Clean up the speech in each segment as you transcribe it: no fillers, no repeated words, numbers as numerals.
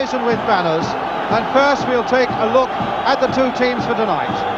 emblazoned with banners. And first we'll take a look at the two teams for tonight.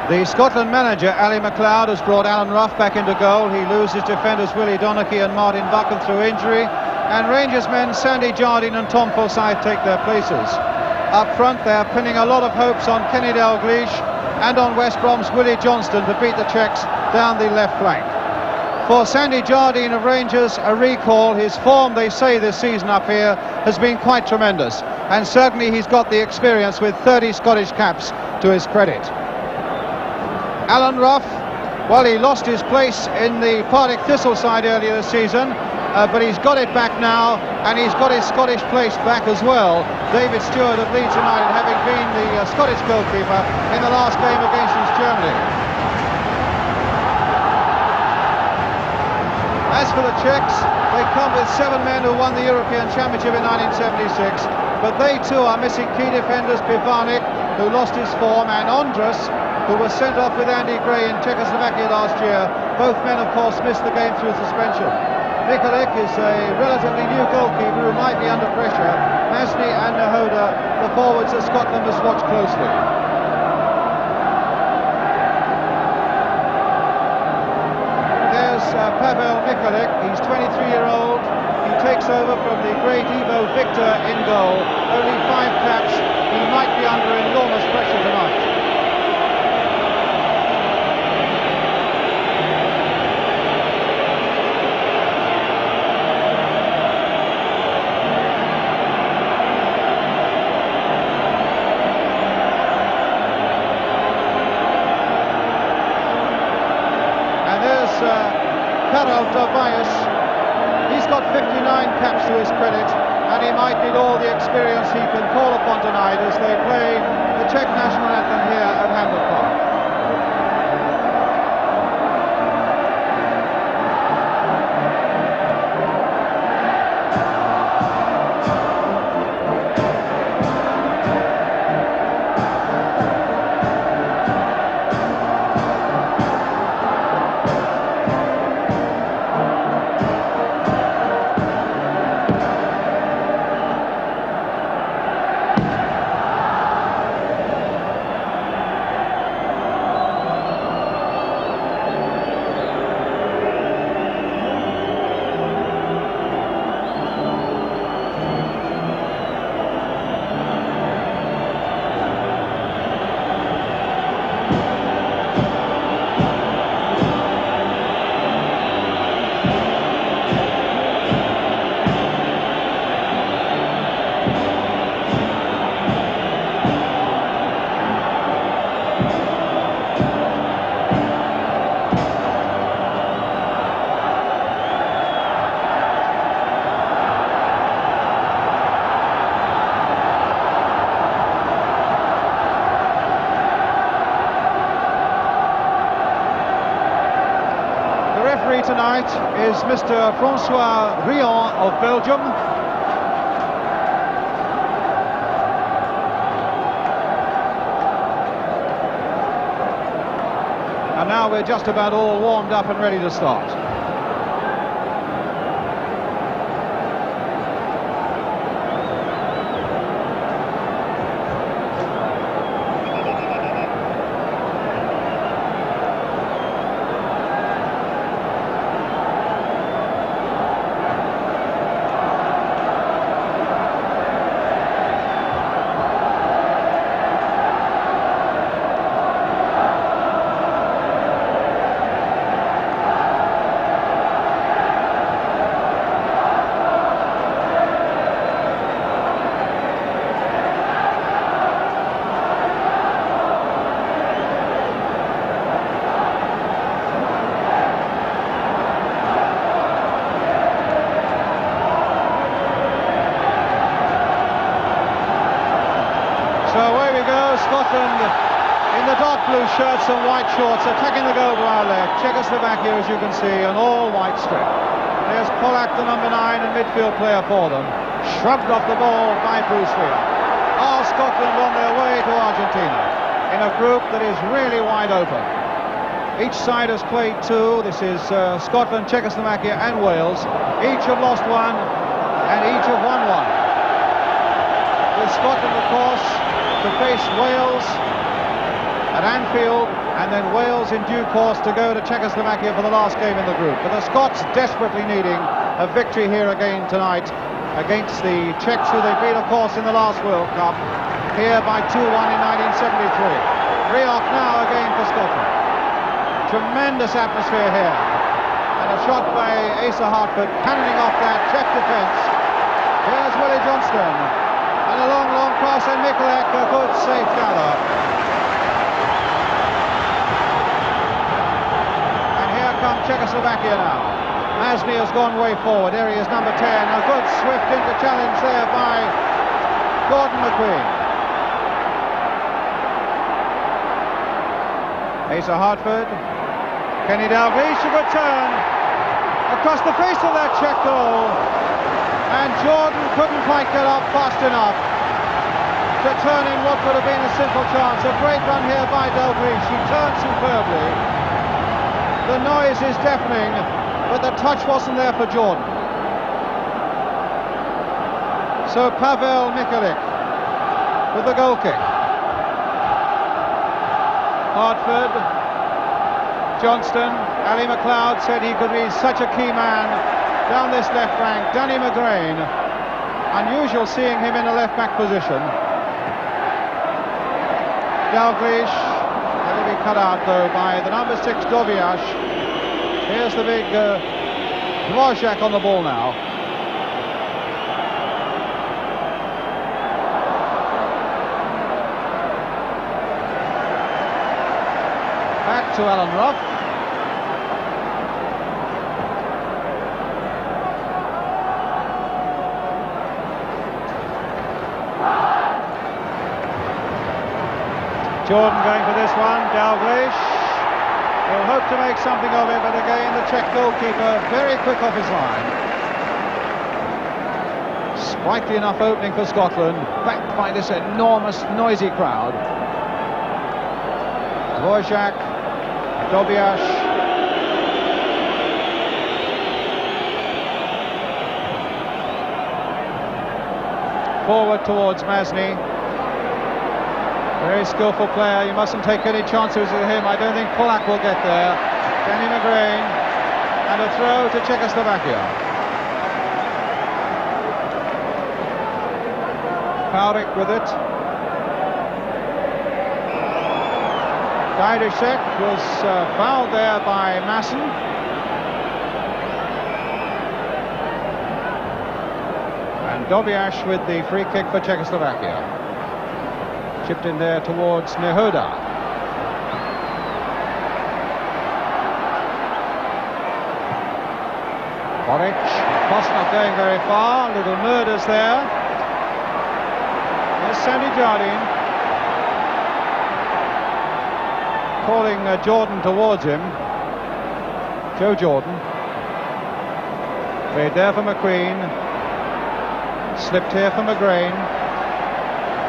The Scotland manager, Ali MacLeod, has brought Alan Rough back into goal. He loses defenders Willie Donachie and Martin Buchan through injury. And Rangers men Sandy Jardine and Tom Forsyth take their places. Up front, they are pinning a lot of hopes on Kenny Dalglish and on West Brom's Willie Johnston to beat the Czechs down the left flank. For Sandy Jardine of Rangers, a recall. His form, they say, this season up here has been quite tremendous. And certainly he's got the experience with 30 Scottish caps to his credit. Alan Rough, well, he lost his place in the Partick Thistle side earlier this season, but he's got it back now, and he's got his Scottish place back as well. David Stewart of Leeds United, having been the Scottish goalkeeper in the last game against East Germany. As for the Czechs, they come with 7 men who won the European Championship in 1976, but they too are missing key defenders, Pivanik, who lost his form, and Ondras, who was sent off with Andy Gray in Czechoslovakia last year. Both men, of course, missed the game through suspension. Mikulik is a relatively new goalkeeper who might be under pressure. Masny and Nahoda, the forwards that Scotland must watch closely. There's Pavel Mikulik. He's 23-year-old. He takes over from the great Ivo Victor in goal. Only 5 caps. He might be under enormous pressure tonight. Karol Tobias, he's got 59 caps to his credit, and he might need all the experience he can call upon tonight as they play the Czech national anthem here at Hampden Park. Tonight is Mr. Francois Rion of Belgium. And now we're just about all warmed up and ready to start. Scotland in the dark blue shirts and white shorts, attacking the goal to our left. Czechoslovakia, as you can see, an all-white strip. There's Polak, the number 9 and midfield player for them, shrugged off the ball by Bruce Weir. Are Scotland on their way to Argentina in a group that is really wide open? Each side has played 2. This is Scotland, Czechoslovakia and Wales. Each have lost 1 and each have won 1. With Scotland, of course, to face Wales at Anfield, and then Wales in due course to go to Czechoslovakia for the last game in the group. But the Scots desperately needing a victory here again tonight against the Czechs, who they beat, of course, in the last World Cup, here by 2-1 in 1973. Rioch now again for Scotland. Tremendous atmosphere here. And a shot by Asa Hartford, cannoning off that Czech defence. Here's Willie Johnston. And a long, long cross, and Mikulek, a good safe gather. And here come Czechoslovakia now. Masny has gone way forward. There he is, number 10. A good swift inter-challenge there by Gordon McQueen. Asa Hartford. Kenny Dalglish, a good turn across the face of that Czech goal. And Jordan couldn't quite get up fast enough to turn in what would have been a simple chance. A great run here by Dalglish. He turned superbly. The noise is deafening, but the touch wasn't there for Jordan. So Pavel Mikulek with the goal kick. Hartford, Johnston. Ali McLeod said he could be such a key man down this left flank. Danny McGrain, unusual seeing him in a left back position. Dalglish, going to be cut out though by the number 6 Dobiash. Here's the big Dvorak on the ball now. Back to Alan Rough. Jordan going for this one. Dalglish will hope to make something of it, but again the Czech goalkeeper very quick off his line. Sprightly enough opening for Scotland, backed by this enormous noisy crowd. Dvorak, Dobiash. Forward towards Masny. Very skillful player. You mustn't take any chances with him. I don't think Polak will get there. Danny McGrain. And a throw to Czechoslovakia. Paurik with it. Gajdusek was fouled there by Masson. And Dobiash with the free kick for Czechoslovakia. Chipped in there towards Nehoda. Boric, cross not going very far. Little murders there. There's Sandy Jardine. Calling Jordan towards him. Joe Jordan. Played there for McQueen. Slipped here for McGrain.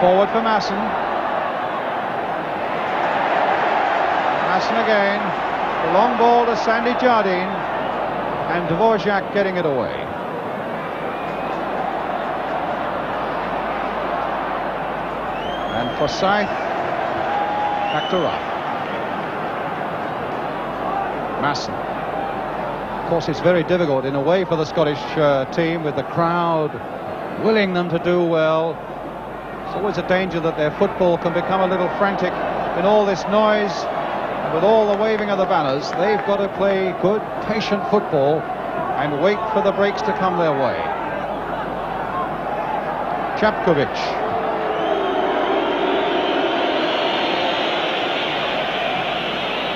Forward for Masson. Masson again. The long ball to Sandy Jardine. And Dvorak getting it away. And Forsyth back to Ruff. Masson. Of course, it's very difficult in a way for the Scottish team with the crowd willing them to do well. It's always a danger that their football can become a little frantic in all this noise and with all the waving of the banners. They've got to play good, patient football and wait for the breaks to come their way. Chapkovic.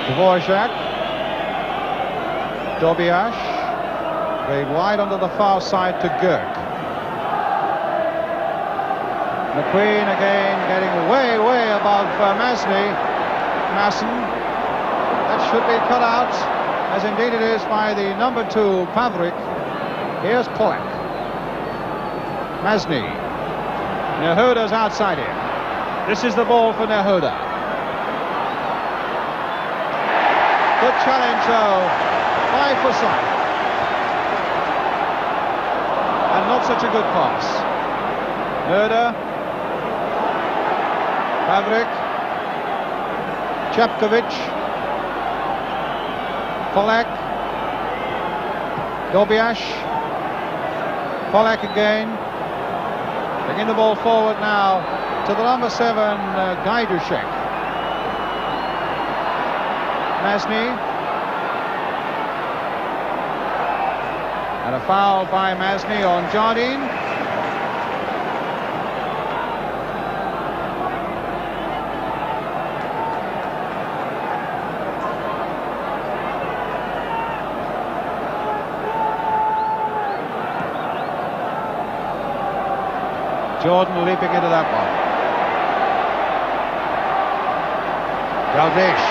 Dvorak. Dobiash. Played wide onto the far side to Girk. McQueen again getting way above Masson. That should be cut out, as indeed it is by the number 2, Pavlik. Here's Polak. Masny. Nehoda's outside him. This is the ball for Nehoda. Good challenge though, by Forsyth. And not such a good pass. Murder. Pavlik. Chapkovic. Polak. Dobiash. Polak again. Bringing the ball forward now to the number 7, Gajdušek. Masny. And a foul by Masny on Jardine. Jordan leaping into that one. Dalglish.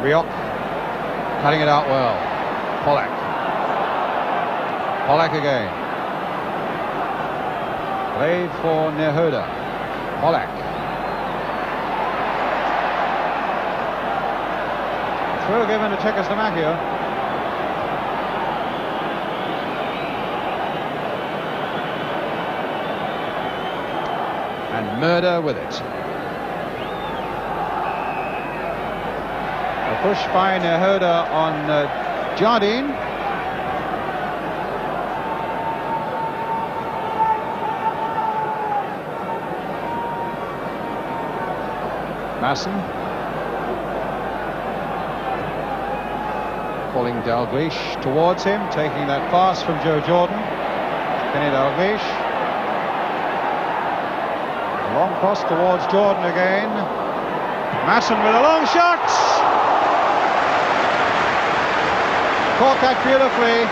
Riok cutting it out well. Polak. Polak again. Played for Nehoda. Polak. Throw given to Czechoslovakia. And Murder with it. A push by Nehoda on Jardine. Masson. Calling Dalglish towards him, taking that pass from Joe Jordan. Kenny Dalglish. A long cross towards Jordan again. Masson with a long shot. Caught that beautifully,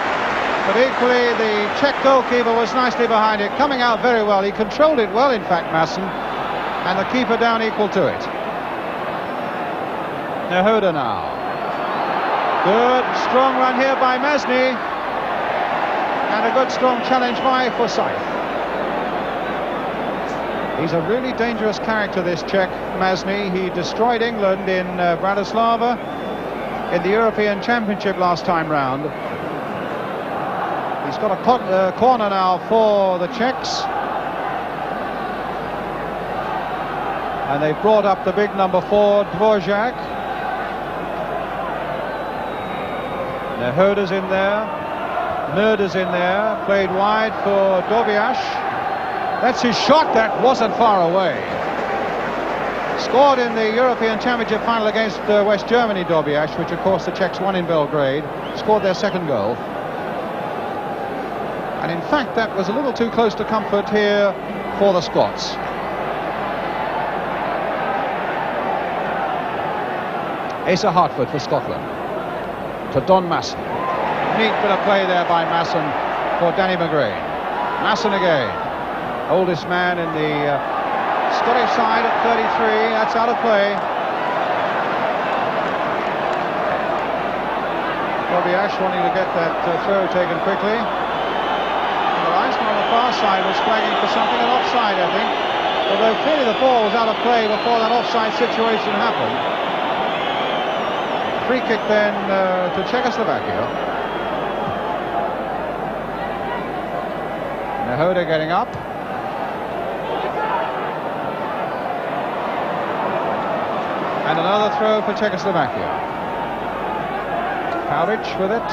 but equally the Czech goalkeeper was nicely behind it, coming out very well. He controlled it well, in fact, Masson, and the keeper down equal to it. Nehoda now. Good, strong run here by Masny, and a good, strong challenge by Forsyth. He's a really dangerous character, this Czech, Masny. He destroyed England in Bratislava in the European Championship last time round. He's got a corner now for the Czechs. And they've brought up the big number 4, Dvorak. Nehoda's in there. Murder's in there. Played wide for Dobiash. That's his shot. That wasn't far away. Scored in the European Championship final against West Germany, Dobiash, which of course the Czechs won in Belgrade. Scored their second goal. And in fact that was a little too close to comfort here for the Scots. Asa Hartford for Scotland. To Don Masson. Neat bit of play there by Masson for Danny McGrain. Masson again. Oldest man in the Scottish side at 33. That's out of play. Dobiash wanting to get that throw taken quickly. The linesman on the far side was flagging for something, an offside, I think. Although clearly the ball was out of play before that offside situation happened. Free kick then to Czechoslovakia. Nehoda getting up. And another throw for Czechoslovakia. Pauric with it.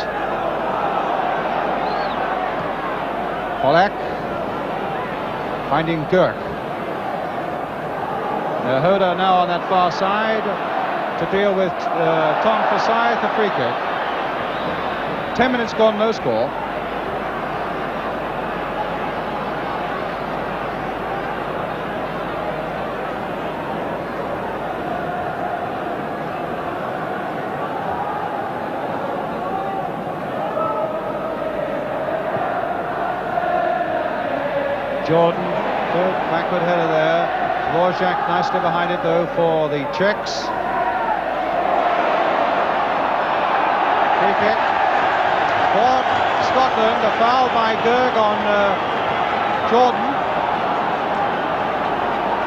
Polak. finding Gurk. Nehoda now on that far side to deal with Tom Forsyth, a free kick. 10 minutes gone, no score. Jordan, good backward header there. Dvorak nicely behind it though for the Czechs. Free kick for Scotland. A foul by Gurk on Jordan.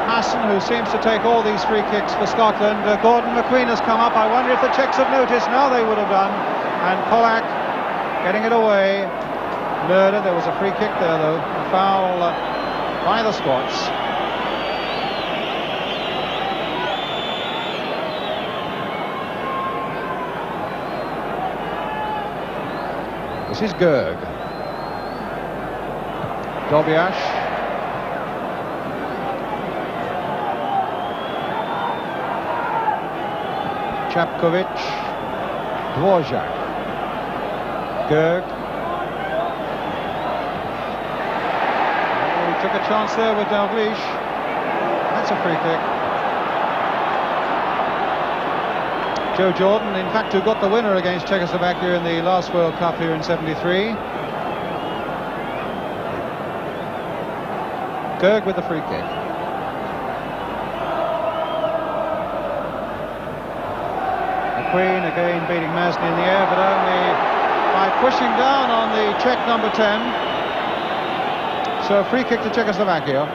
Hassan, who seems to take all these free kicks for Scotland. Gordon McQueen has come up. I wonder if the Czechs have noticed. Now they would have done. And Polak getting it away. Murder. There was a free kick there though. A foul by the Scots. This is Gurk. Dobiash. Chapkovic. Dvorak. Gurk. Oh, he took a chance there with Dalglish. That's a free kick. Joe Jordan, in fact, who got the winner against Czechoslovakia in the last World Cup here in '73. Gurk with the free kick. McQueen again beating Masny in the air, but only by pushing down on the Czech number 10. So a free kick to Czechoslovakia.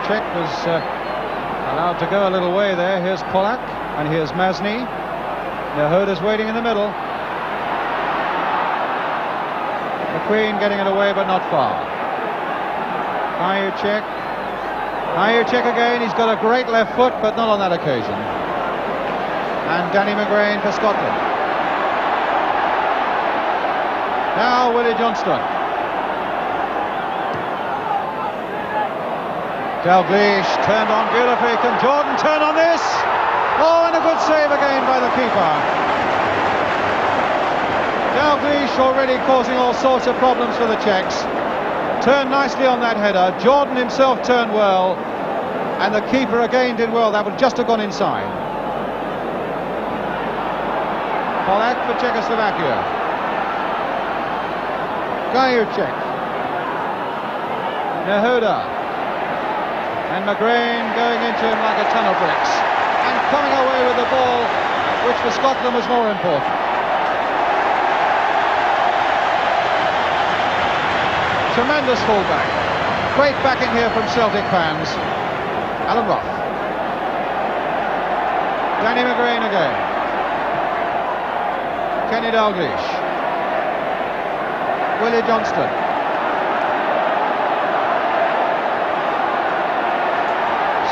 Czech was allowed to go a little way there. Here's Polak and here's Masny. Nehoda's waiting in the middle. McQueen getting it away but not far. Hayuchek again. He's got a great left foot but not on that occasion. And Danny McGrain for Scotland. Now Willie Johnston. Dalglish turned on beautifully. Can Jordan turn on this? Oh, and a good save again by the keeper. Dalglish already causing all sorts of problems for the Czechs. Turned nicely on that header. Jordan himself turned well. And the keeper again did well. That would just have gone inside. Polak for Czechoslovakia. Hayuchek. Nehoda. And McGrain going into him like a ton of bricks. And coming away with the ball, which for Scotland was more important. Tremendous fullback. Great backing here from Celtic fans. Alan Roth. Danny McGrain again. Kenny Dalglish. Willie Johnston.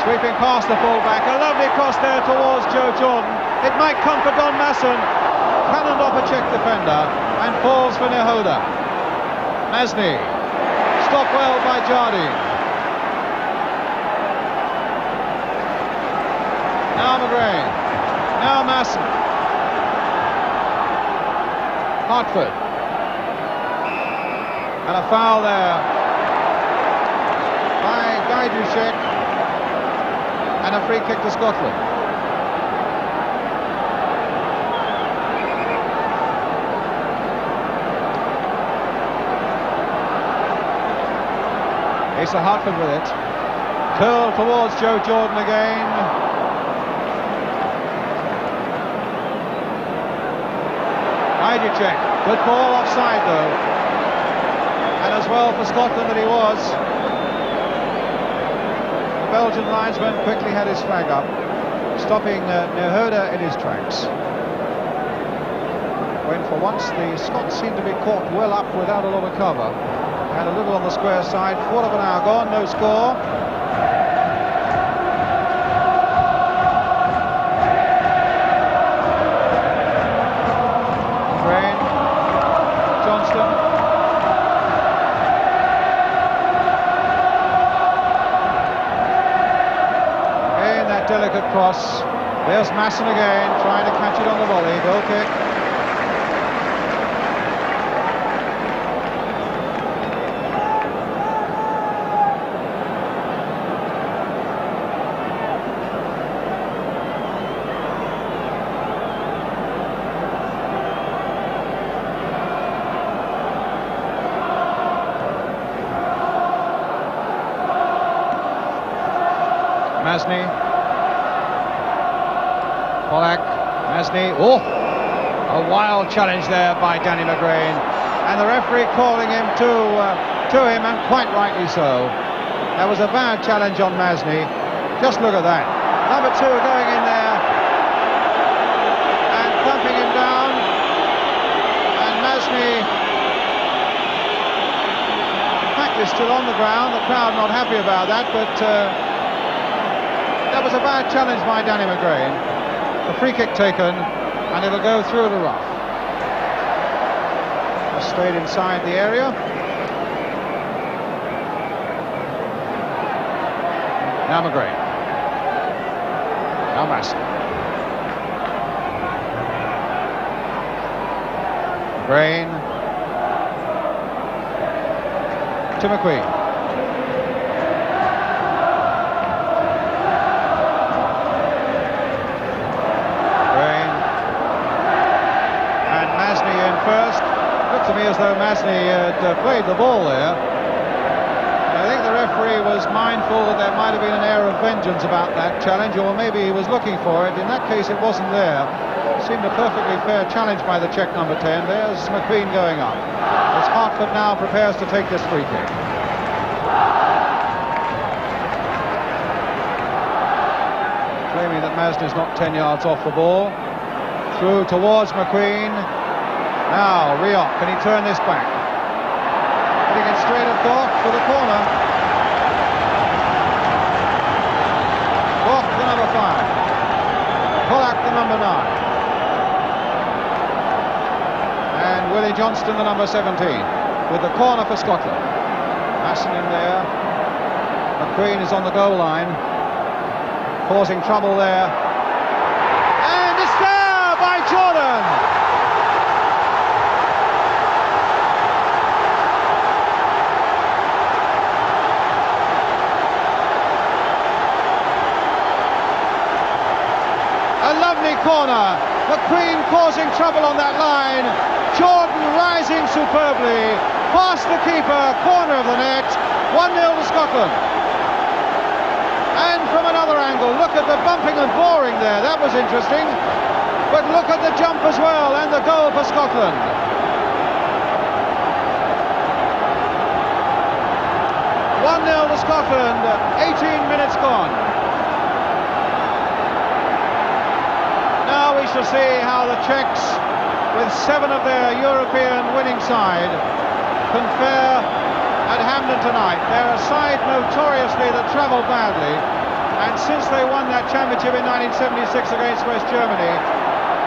Sweeping past the fullback, a lovely cross there towards Joe Jordan. It might come for Don Masson. Cannoned off a Czech defender and falls for Nehoda. Masny, stopped well by Jardine. Now McGrain, now Masson. Hartford. And a foul there by Gajdušek. And a free kick to Scotland. Asa Hartford with it. Curl towards Joe Jordan again. Hayuchek. Good ball offside though. And as well for Scotland that he was. Belgian linesman quickly had his flag up, stopping Nehoda in his tracks. When for once the Scots seemed to be caught well up without a lot of cover. Had a little on the square side, quarter of an hour gone, no score. Crane, Johnston. Again, that delicate cross. There's Masson again, trying to catch it on the volley. Goal kick. Masney, Pollack, Masney, oh, a wild challenge there by Danny McGrain, and the referee calling him to him, and quite rightly so. That was a bad challenge on Masney. Just look at that. Number 2 going in there and thumping him down, and Masney, in fact, is still on the ground. The crowd not happy about that, but that was a bad challenge by Danny McGrain. The free kick taken, and it'll go through the rough. Just stayed inside the area. Now McGrain. Now Masson. McGrain. To McQueen. First, looked to me as though Masney had played the ball there. I think the referee was mindful that there might have been an air of vengeance about that challenge, or maybe he was looking for it. In that case, it wasn't there. It seemed a perfectly fair challenge by the Czech number 10. There's McQueen going up. As Hartford now prepares to take this free kick. Claiming that Masney's not 10 yards off the ball. Through towards McQueen. Now, Riot, can he turn this back? Putting it straight at Goff for the corner. Goff, the number 5. Pollack, the number 9. And Willie Johnston, the number 17, with the corner for Scotland. Masson in there. McQueen is on the goal line, causing trouble there. And it's there by Jordan! A lovely corner. McQueen causing trouble on that line. Jordan rising superbly. Past the keeper, corner of the net. 1-0 to Scotland. And from another angle, look at the bumping and boring there. That was interesting. But look at the jump as well, and the goal for Scotland. 1-0 to Scotland. 18 minutes gone. Now we shall see how the Czechs, with 7 of their European winning side, can fare at Hampden tonight. They're a side notoriously that travel badly, and since they won that championship in 1976 against West Germany,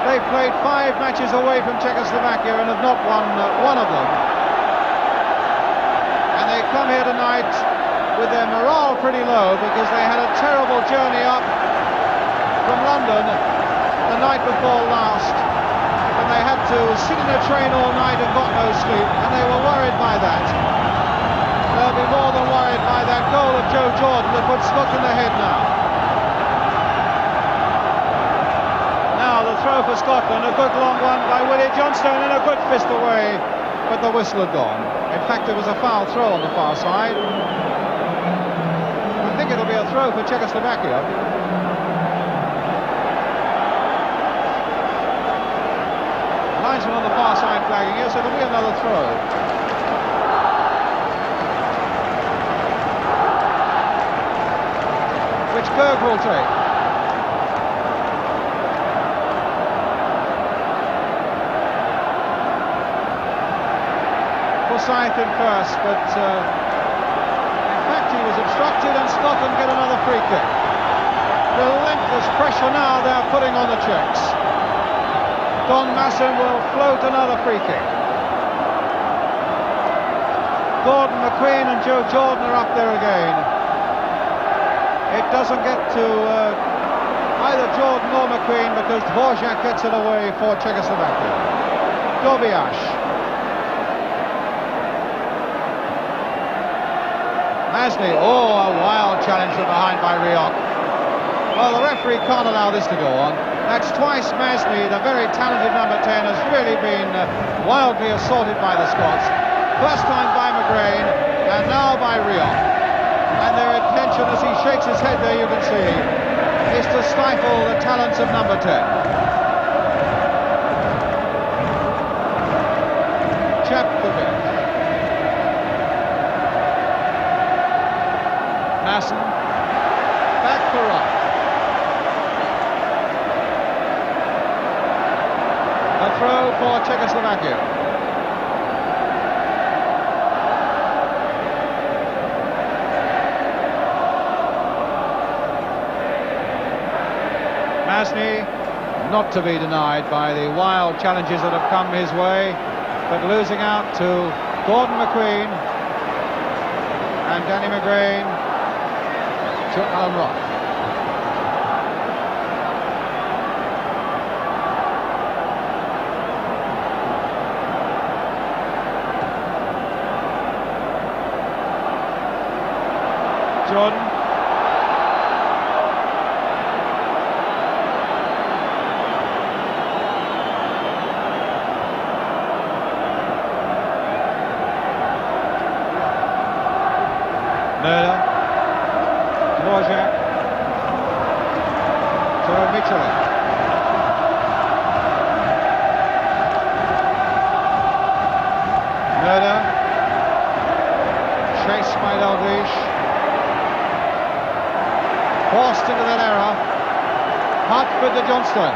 they've played 5 matches away from Czechoslovakia and have not won one of them. And they come here tonight with their morale pretty low because they had a terrible journey up from London the night before last, and they had to sit in a train all night and got no sleep, and they were worried by that. They'll be more than worried by that goal of Joe Jordan that puts Scotland ahead now. Now the throw for Scotland, a good long one by Willie Johnston and a good fist away, but the whistle had gone. In fact, it was a foul throw on the far side. I think it'll be a throw for Czechoslovakia. Linesman on the far side flagging, yes, it'll be another throw. Which Berg will take. For Forsyth in first, but in fact he was obstructed, and Scotland get another free kick. Relentless pressure now they're putting on the Czechs. Don Masson will float another free kick. Gordon, McQueen and Joe Jordan are up there again. It doesn't get to either Jordan or McQueen because Dvorak gets it away for Czechoslovakia. Dobiash. Masny, a wild challenge from behind by Riok. Well, the referee can't allow this to go on. That's twice Masny, the very talented number 10, has really been wildly assaulted by the Scots. First time by McGrain, and now by Riok. And their intention, as he shakes his head there, you can see, is to stifle the talents of number 10. Chapkovic. Masson. Back for Rock. A throw for Czechoslovakia. Masny, not to be denied by the wild challenges that have come his way, but losing out to Gordon McQueen and Danny McGrain to Alan Rock. Jordan. Murder. Dvorak. To Michelin. Murder. Chased by Dalglish. Forced into that error. Hartford to Johnston.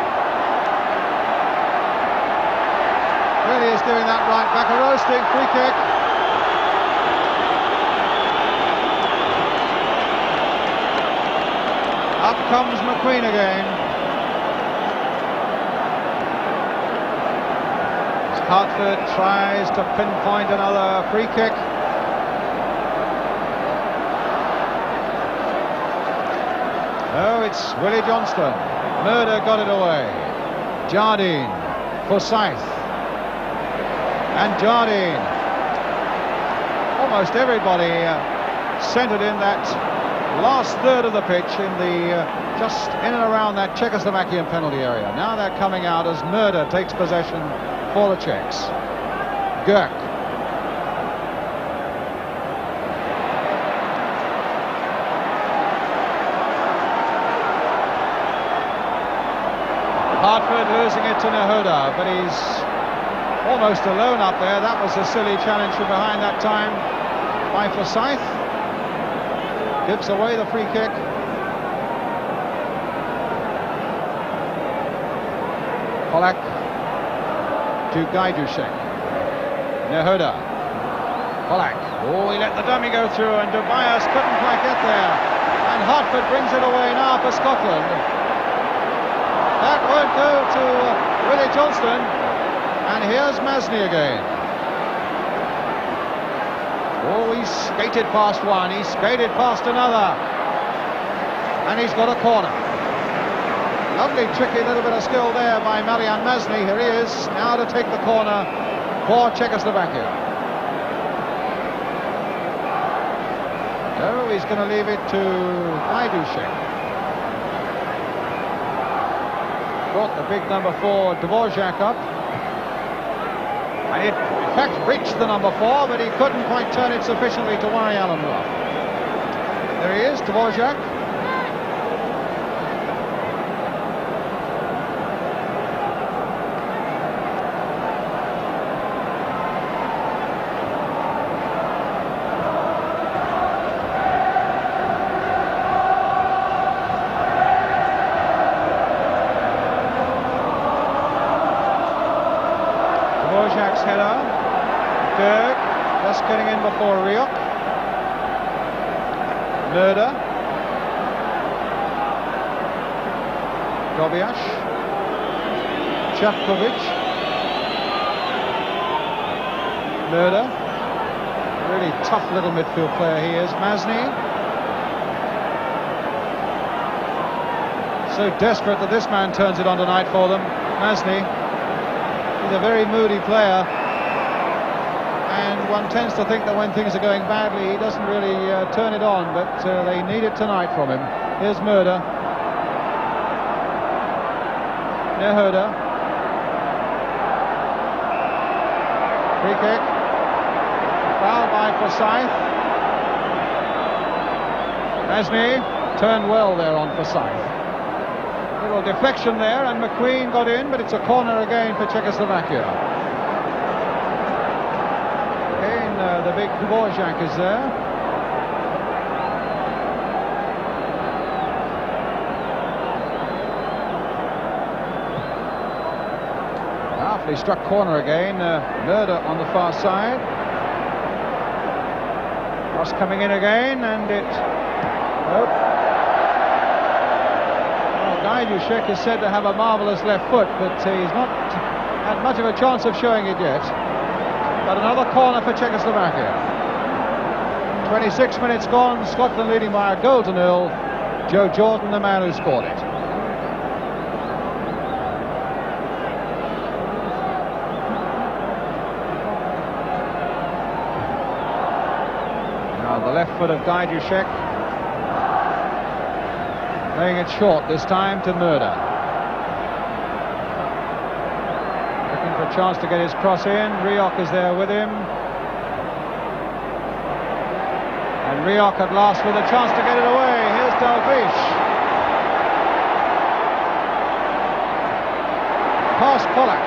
Really is doing that right back. A roasting free kick. Up comes McQueen again. Hartford tries to pinpoint another free kick. Oh, it's Willie Johnston. Murder got it away. Jardine. Forsyth. And Jardine. Almost everybody centred in that last third of the pitch in the just in and around that Czechoslovakian penalty area. Now they're coming out as Murder takes possession for the Czechs. Gurk. Hartford losing it to Nehoda, but he's almost alone up there. That was a silly challenge from behind that time by Forsyth. Gives away the free kick. Polak to Gajdusek. Nehoda. Polak. Oh, he let the dummy go through, and Tobias couldn't quite get there. And Hartford brings it away now for Scotland. That won't go to Willie Johnston. And here's Masny again. Oh, he skated past one, he skated past another. And he's got a corner. Lovely, tricky little bit of skill there by Marian Masny. Here he is, now to take the corner for Czechoslovakia. No, he's going to leave it to Gajdusek. Brought the big number 4, Dvorak, up. And it, in fact, reached the number 4, but he couldn't quite turn it sufficiently to worry Alan Rock. There he is, Dvorak. Dvorak's header. Berg Just getting in before Riok. Murder. Dobiash. Chapkovic. Murder. Really tough little midfield player he is. Masny. So desperate that this man turns it on tonight for them. Masny. He's a very moody player. And one tends to think that when things are going badly, he doesn't really turn it on, but they need it tonight from him. Here's Murder. Nehoda. Free kick. Foul by Forsyth. Masny turned well there on Forsyth. Little deflection there, and McQueen got in, but it's a corner again for Czechoslovakia. Again, the big Dvorak is there. Powerfully struck corner again. Murder on the far side. Cross coming in again, and it... Oh. Gajdusek is said to have a marvellous left foot, but he's not had much of a chance of showing it yet. But another corner for Czechoslovakia. 26 minutes gone, Scotland leading by a goal to nil. Joe Jordan, the man who scored it. Now the left foot of Gajdusek. Playing it short this time to Murder. Looking for a chance to get his cross in. Riok is there with him. And Riok at last with a chance to get it away. Here's Dalglish. Past Pollack.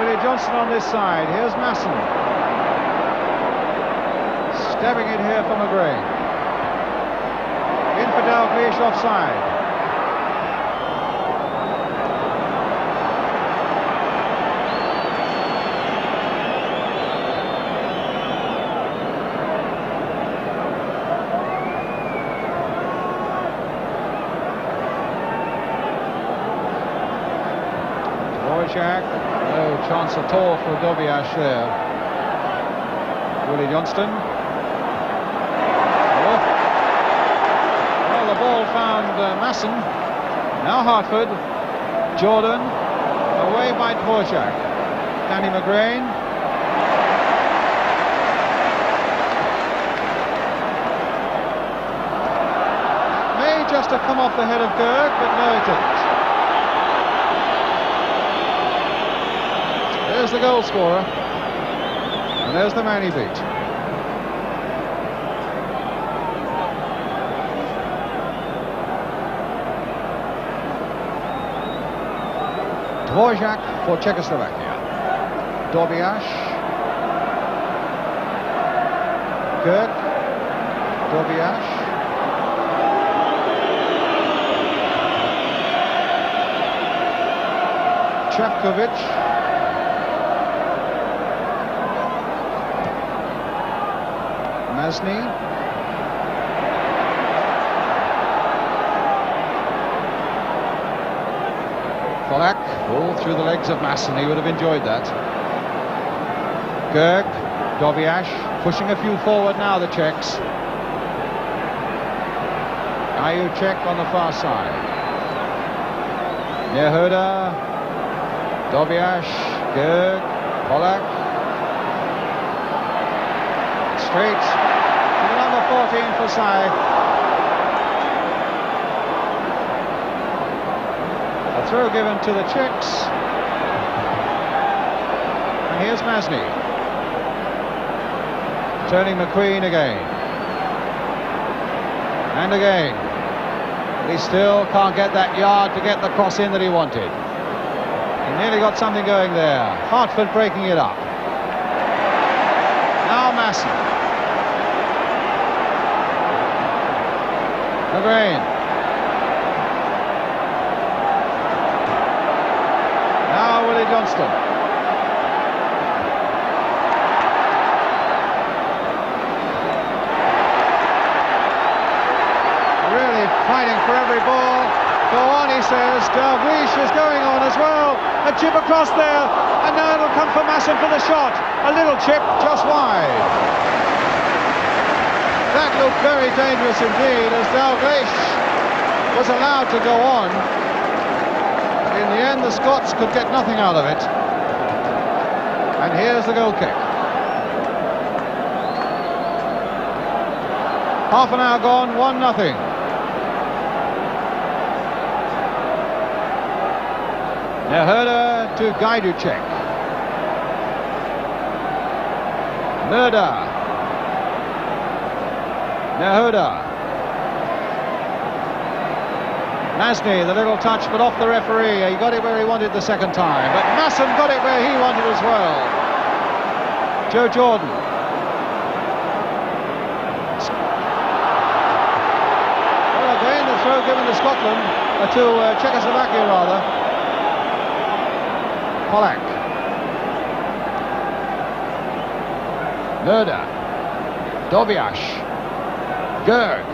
Willie Johnston on this side. Here's Masson. Stabbing it here for McGrain. In for Dalglish, offside. Dvorak, no chance at all for Dobiash there. Willie Johnston. The ball found Masson. Now Hartford. Jordan. Away by Dvorak. Danny McGrain. May just have come off the head of Gerg, but no, it didn't. There's the goal scorer. And there's the man he beat. Dvorak for Czechoslovakia. Dobiash. Gerg. Dobiash. Chapkovic. Masny. Pollack, all through the legs of Masson. He would have enjoyed that. Gerg, Dobiash, pushing a few forward now, the Czechs. Gajdusek on the far side. Nehoda, Dobiash, Gerg, Pollack. Straight to the number 14 for Forsyth. A throw given to the Czechs. And here's Masny. Turning McQueen again. And again. But he still can't get that yard to get the cross in that he wanted. He nearly got something going there. Hartford breaking it up. Now Masson. McGrain. Now Willie Johnston. says. Dalglish is going on as well. A chip across there, and now it'll come for Masson for the shot. A little chip just wide. That looked very dangerous indeed, as Dalglish was allowed to go on. In the end, the Scots could get nothing out of it. And here's the goal kick. Half an hour gone, 1-0. Nehoda to Gajducek. Nehoda. Masny, the little touch, but off the referee. He got it where he wanted the second time, but Masson got it where he wanted as well. Joe Jordan. Well, again, the throw given to Scotland, to Czechoslovakia rather. Polak. Murder. Dobiash. Gerg.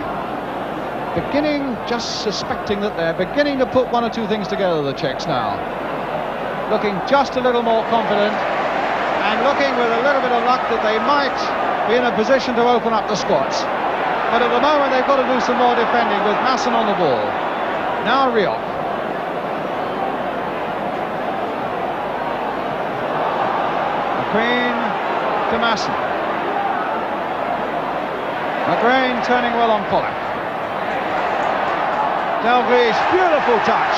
Beginning, just suspecting that they're beginning to put one or two things together, the Czechs now. Looking just a little more confident, and looking with a little bit of luck that they might be in a position to open up the Scots. But at the moment they've got to do some more defending with Masson on the ball. Now Riok. McQueen to Masson. McGrain turning well on Pollock. Dalglish, beautiful touch.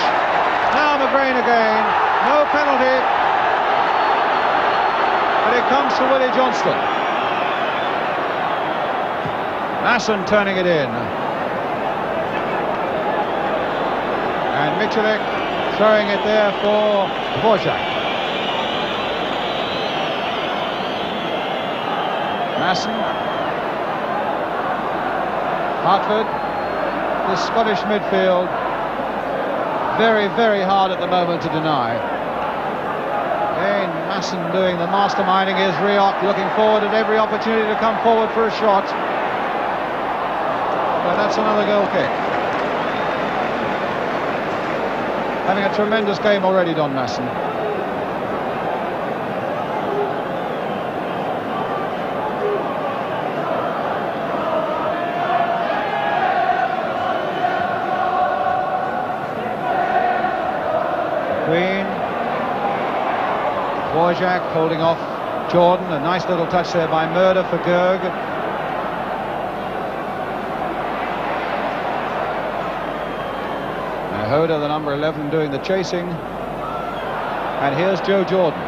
Now McGrain again, no penalty. But it comes to Willie Johnston. Masson turning it in. And Michalik throwing it there for Dvorak. Masson. Hartford. The Scottish midfield very, very hard at the moment to deny. Again, Masson doing the masterminding. Here's Riok looking forward at every opportunity to come forward for a shot. But that's another goal kick. Having a tremendous game already, Don Masson. Dvorak holding off Jordan. A nice little touch there by Murder for Gerg. Nehoda, the number 11, doing the chasing. And here's Joe Jordan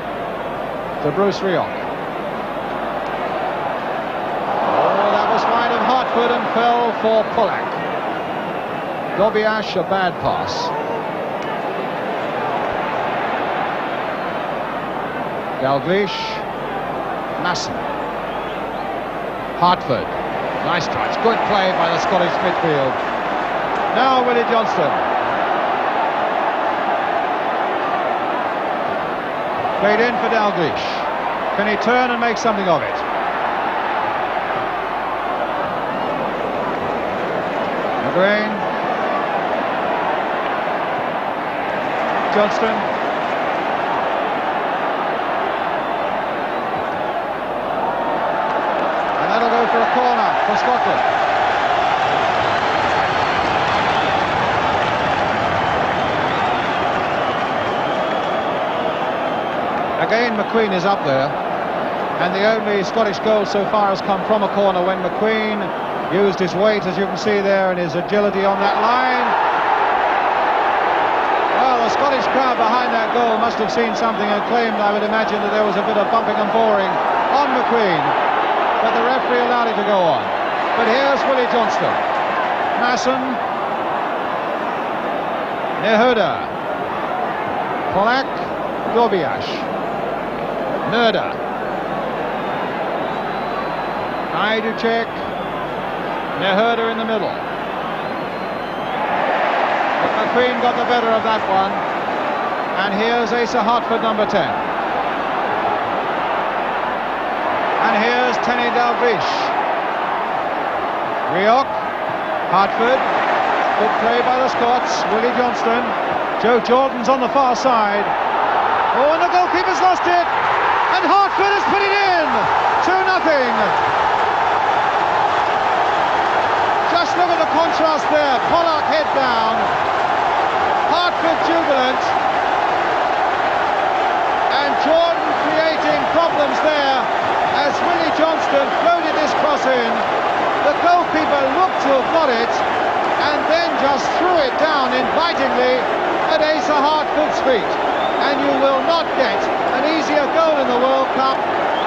for Bruce Riok. Oh, that was wide of Hartford and fell for Polak. Dobiash, a bad pass. Dalglish, Masson, Hartford, nice touch, good play by the Scottish midfield. Now Willie Johnston. Played in for Dalglish. Can he turn and make something of it? McGrain. Johnston. For a corner for Scotland. Again, McQueen is up there, and the only Scottish goal so far has come from a corner when McQueen used his weight, as you can see there, and his agility on that line. Well, the Scottish crowd behind that goal must have seen something and claimed, I would imagine, that there was a bit of bumping and boring on McQueen. But the referee allowed it to go on. But here's Willie Johnston. Masson. Nehoda. Polak. Dobiash. Murder. Gajducek. Nehoda in the middle. But McQueen got the better of that one. And here's Asa Hartford, number 10. And here's Tenny Dalglish. Riok, Hartford, Good play by the Scots. Willie Johnston. Joe Jordan's on the far side. Oh, and the goalkeeper's lost it. And Hartford has put it in. 2-0. Just look at the contrast there. Pollock head down. Hartford jubilant. And Jordan creating problems there as Willie Johnston floated this cross in. The goalkeeper looked to have got it and then just threw it down invitingly at Asa Hartford's feet. And you will not get an easier goal in the World Cup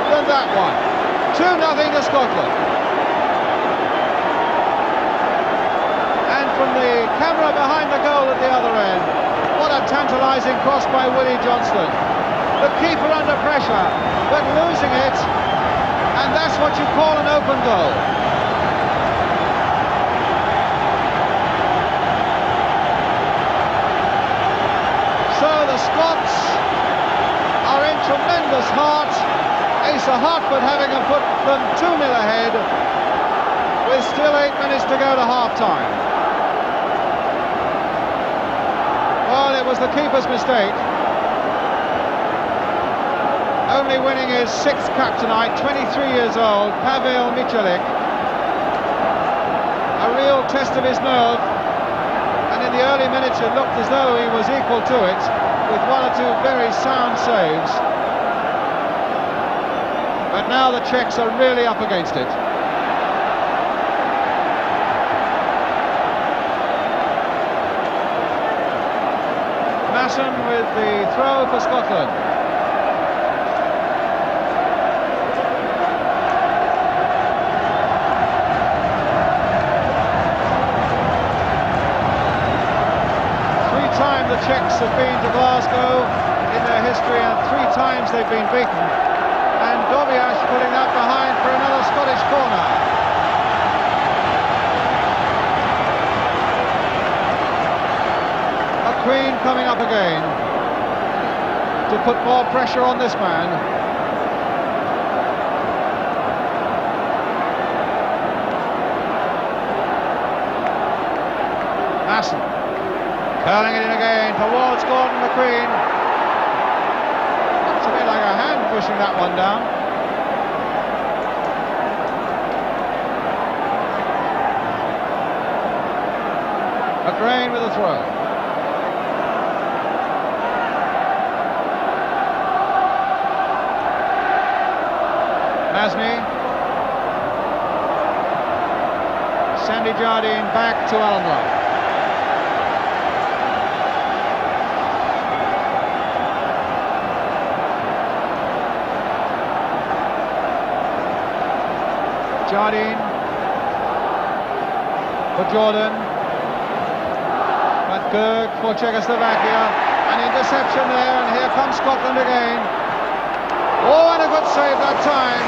than that one. 2-0 to Scotland. And from the camera behind the goal at the other end, what a tantalising cross by Willie Johnston. The keeper under pressure, but losing it, and that's what you call an open goal. So the Scots are in tremendous heart. Asa Hartford having put them 2-0 ahead with still 8 minutes to go to half-time. Well, it was the keeper's mistake. Only winning his 6th cap tonight, 23 years old, Pavel Michalek. A real test of his nerve. And in the early minutes it looked as though he was equal to it, with 1 or 2 very sound saves. But now the Czechs are really up against it. Masson with the throw for Scotland. The Czechs have been to Glasgow in their history, and 3 times they've been beaten. And Dobiash putting that behind for another Scottish corner. A Queen coming up again to put more pressure on this man. Masson. Curling it in again towards Gordon McQueen. Looks a bit like a hand pushing that one down. McQueen with a throw. Masney. Sandy Jardine back to Alan Rowe. Jardine for Jordan, but Berg for Czechoslovakia, an interception there, and here comes Scotland again. Oh, and a good save that time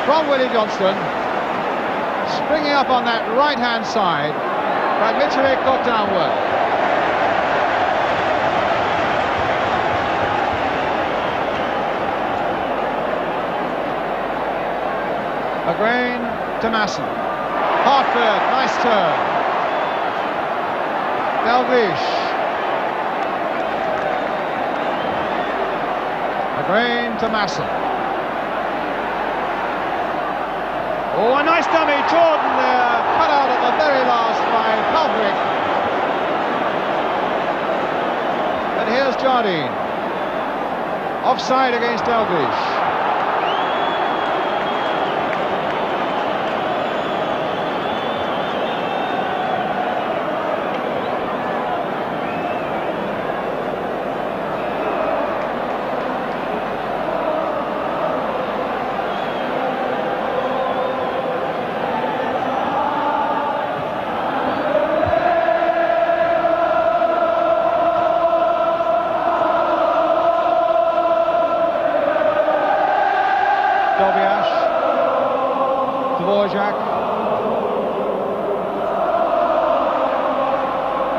from Willie Johnston, springing up on that right-hand side, but Michalek got down well. Again to Masson. Hartford, nice turn. Dalglish. Again to Masson. Oh, a nice dummy. Jordan there, cut out at the very last by Pavlik. And here's Jardine. Offside against Dalglish.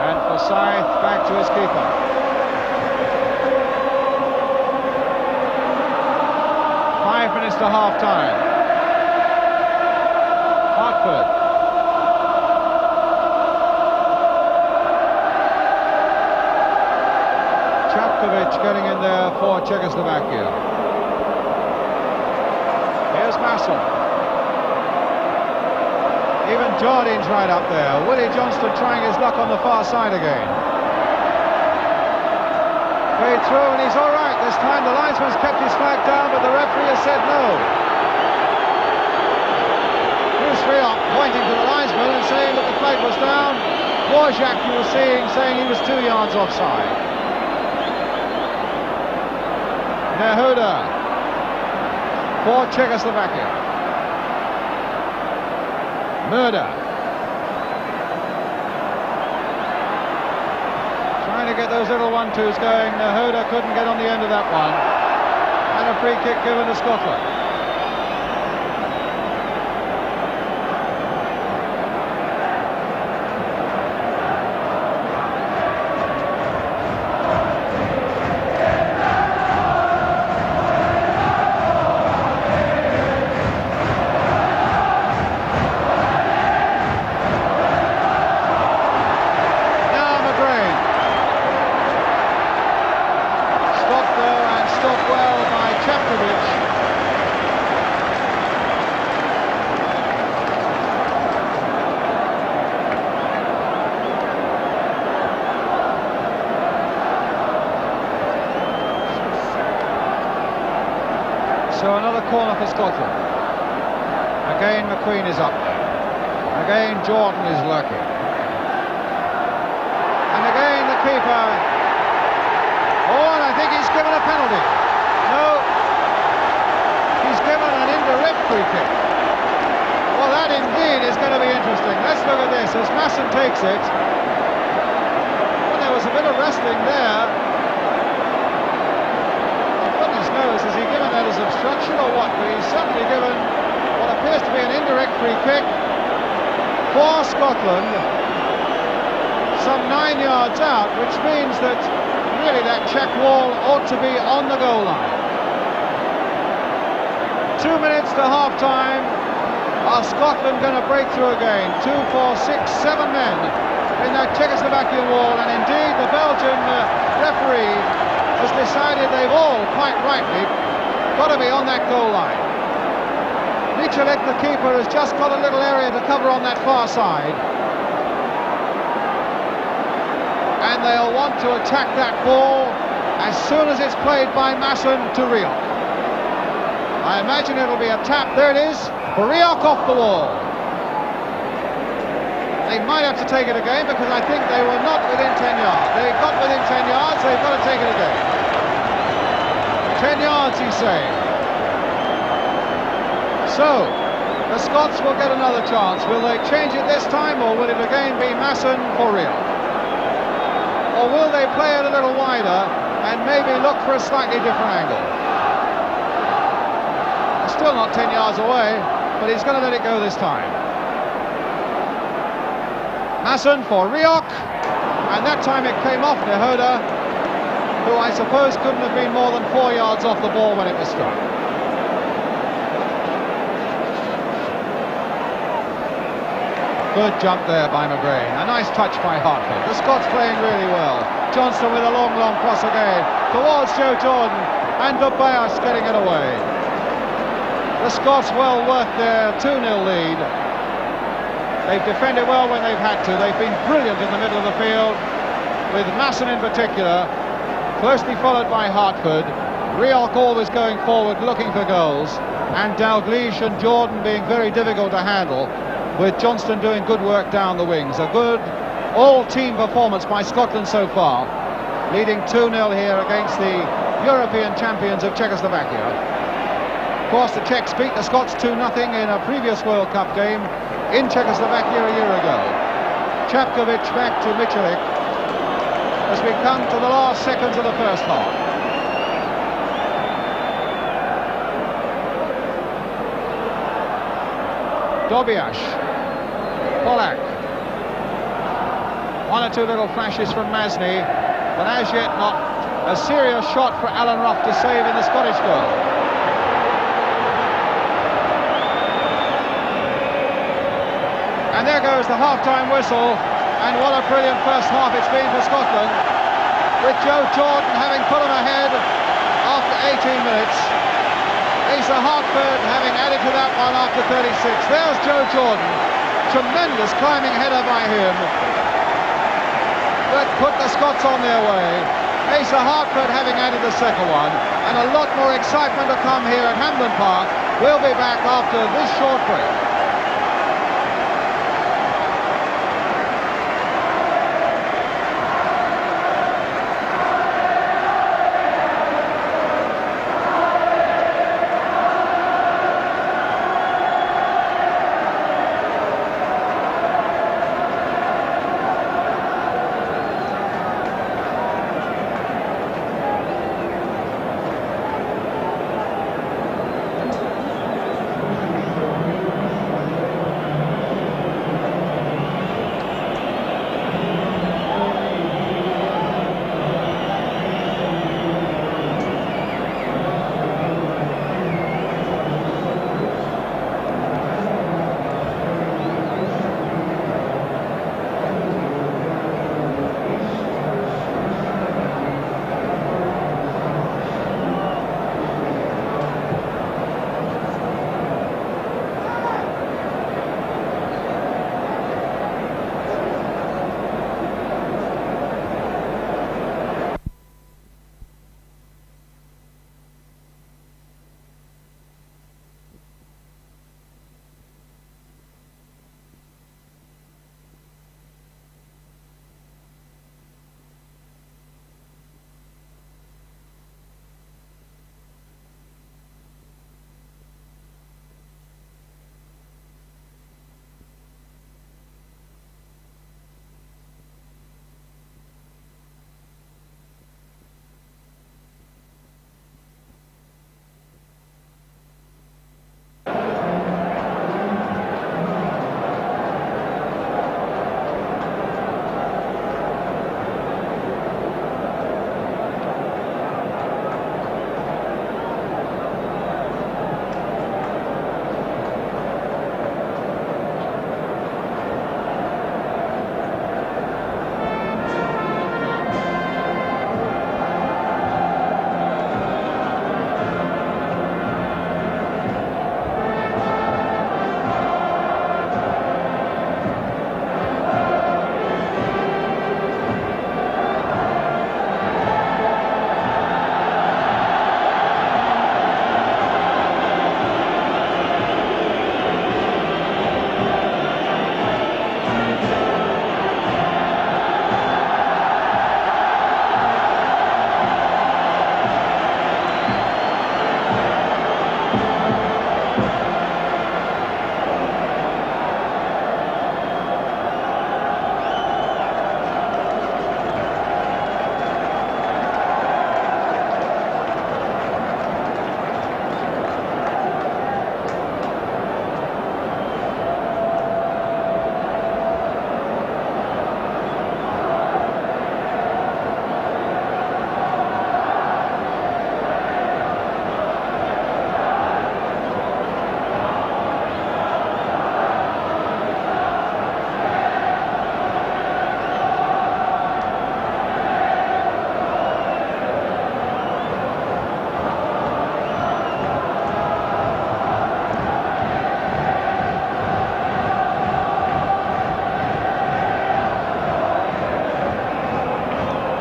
And Forsyth back to his keeper. Five minutes to half-time. Hartford. Dobiash getting in there for Czechoslovakia. Here's Masson. Even Jardin's right up there. Willie Johnston trying his luck on the far side again. Played through and he's all right. This time the linesman's kept his flag down, but the referee has said no. Bruce Rioch pointing to the linesman and saying that the flag was down. Wojak, you were seeing, saying he was 2 yards offside. Nehuda for Czechoslovakia. Murder. Trying to get those little 1-2s going. Nehuda couldn't get on the end of that one. And a free kick given to Scotland. So another corner for Scotland. Again McQueen is up there. Again Jordan is lurking. And again the keeper. Oh, and I think he's given a penalty. No. He's given an indirect free kick. Well, that indeed is going to be interesting. Let's look at this as Masson takes it. Well, there was a bit of wrestling there. Knows, has he given that as obstruction or what? But he's certainly given what appears to be an indirect free kick for Scotland, some 9 yards out, which means that really that Czech wall ought to be on the goal line. 2 minutes to half-time. Are Scotland going to break through again? 2, 4, 6, 7 men in that Czechoslovakian wall, and indeed the Belgian referee has decided they've all, quite rightly, got to be on that goal line. Michalik, the keeper, has just got a little area to cover on that far side. And they'll want to attack that ball as soon as it's played by Masson to Rioch. I imagine it'll be a tap. There it is, for Rioch off the wall. They might have to take it again because I think they were not within 10 yards. They got within 10 yards, they've got to take it again. 10 yards, he's saying. So, the Scots will get another chance. Will they change it this time, or will it again be Masson for Rioch? Or will they play it a little wider and maybe look for a slightly different angle? They're still not 10 yards away, but he's going to let it go this time. Masson for Rioch, and that time it came off Nehuda, who I suppose couldn't have been more than 4 yards off the ball when it was struck. Good jump there by McGrain. A nice touch by Hartford. The Scots playing really well. Johnston with a long cross again towards Joe Jordan, and Dobiash getting it away. The Scots well worth their 2-0 lead. They've defended well when they've had to. They've been brilliant in the middle of the field, with Masson in particular, closely followed by Hartford. Rioch always going forward looking for goals, and Dalglish and Jordan being very difficult to handle, with Johnston doing good work down the wings. A good all-team performance by Scotland so far, leading 2-0 here against the European champions of Czechoslovakia. Of course, the Czechs beat the Scots 2-0 in a previous World Cup game in Czechoslovakia a year ago. Čapkovič back to Michalik as we come to the last seconds of the first half. Dobiash, Polak, 1 or 2 little flashes from Masny, but as yet not a serious shot for Alan Rough to save in the Scottish goal. And there goes the half-time whistle, and what a brilliant first half it's been for Scotland. with Joe Jordan having put him ahead after 18 minutes. Asa Hartford having added to that one after 36. There's Joe Jordan. Tremendous climbing header by him. That put the Scots on their way. Asa Hartford having added the second one. And a lot more excitement to come here at Hampden Park. We'll be back after this short break.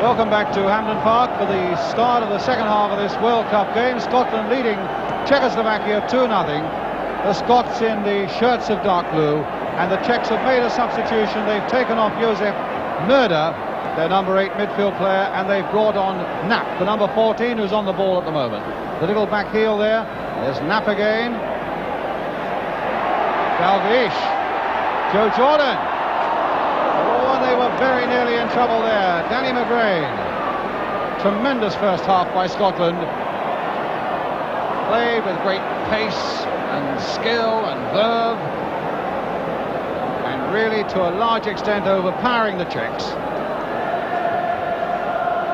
Welcome back to Hampden Park for the start of the second half of this World Cup game. Scotland leading Czechoslovakia 2-0. The Scots in the shirts of dark blue, and the Czechs have made a substitution. They've taken off Josef Murder, their number 8 midfield player, and they've brought on Knapp, the number 14, who's on the ball at the moment. The little back heel there. There's Knapp again. Dalglish. Joe Jordan. Oh, and they were very nearly in trouble there. Danny McGrain. Tremendous first half by Scotland. Played with great pace and skill and verve, and really to a large extent overpowering the Czechs,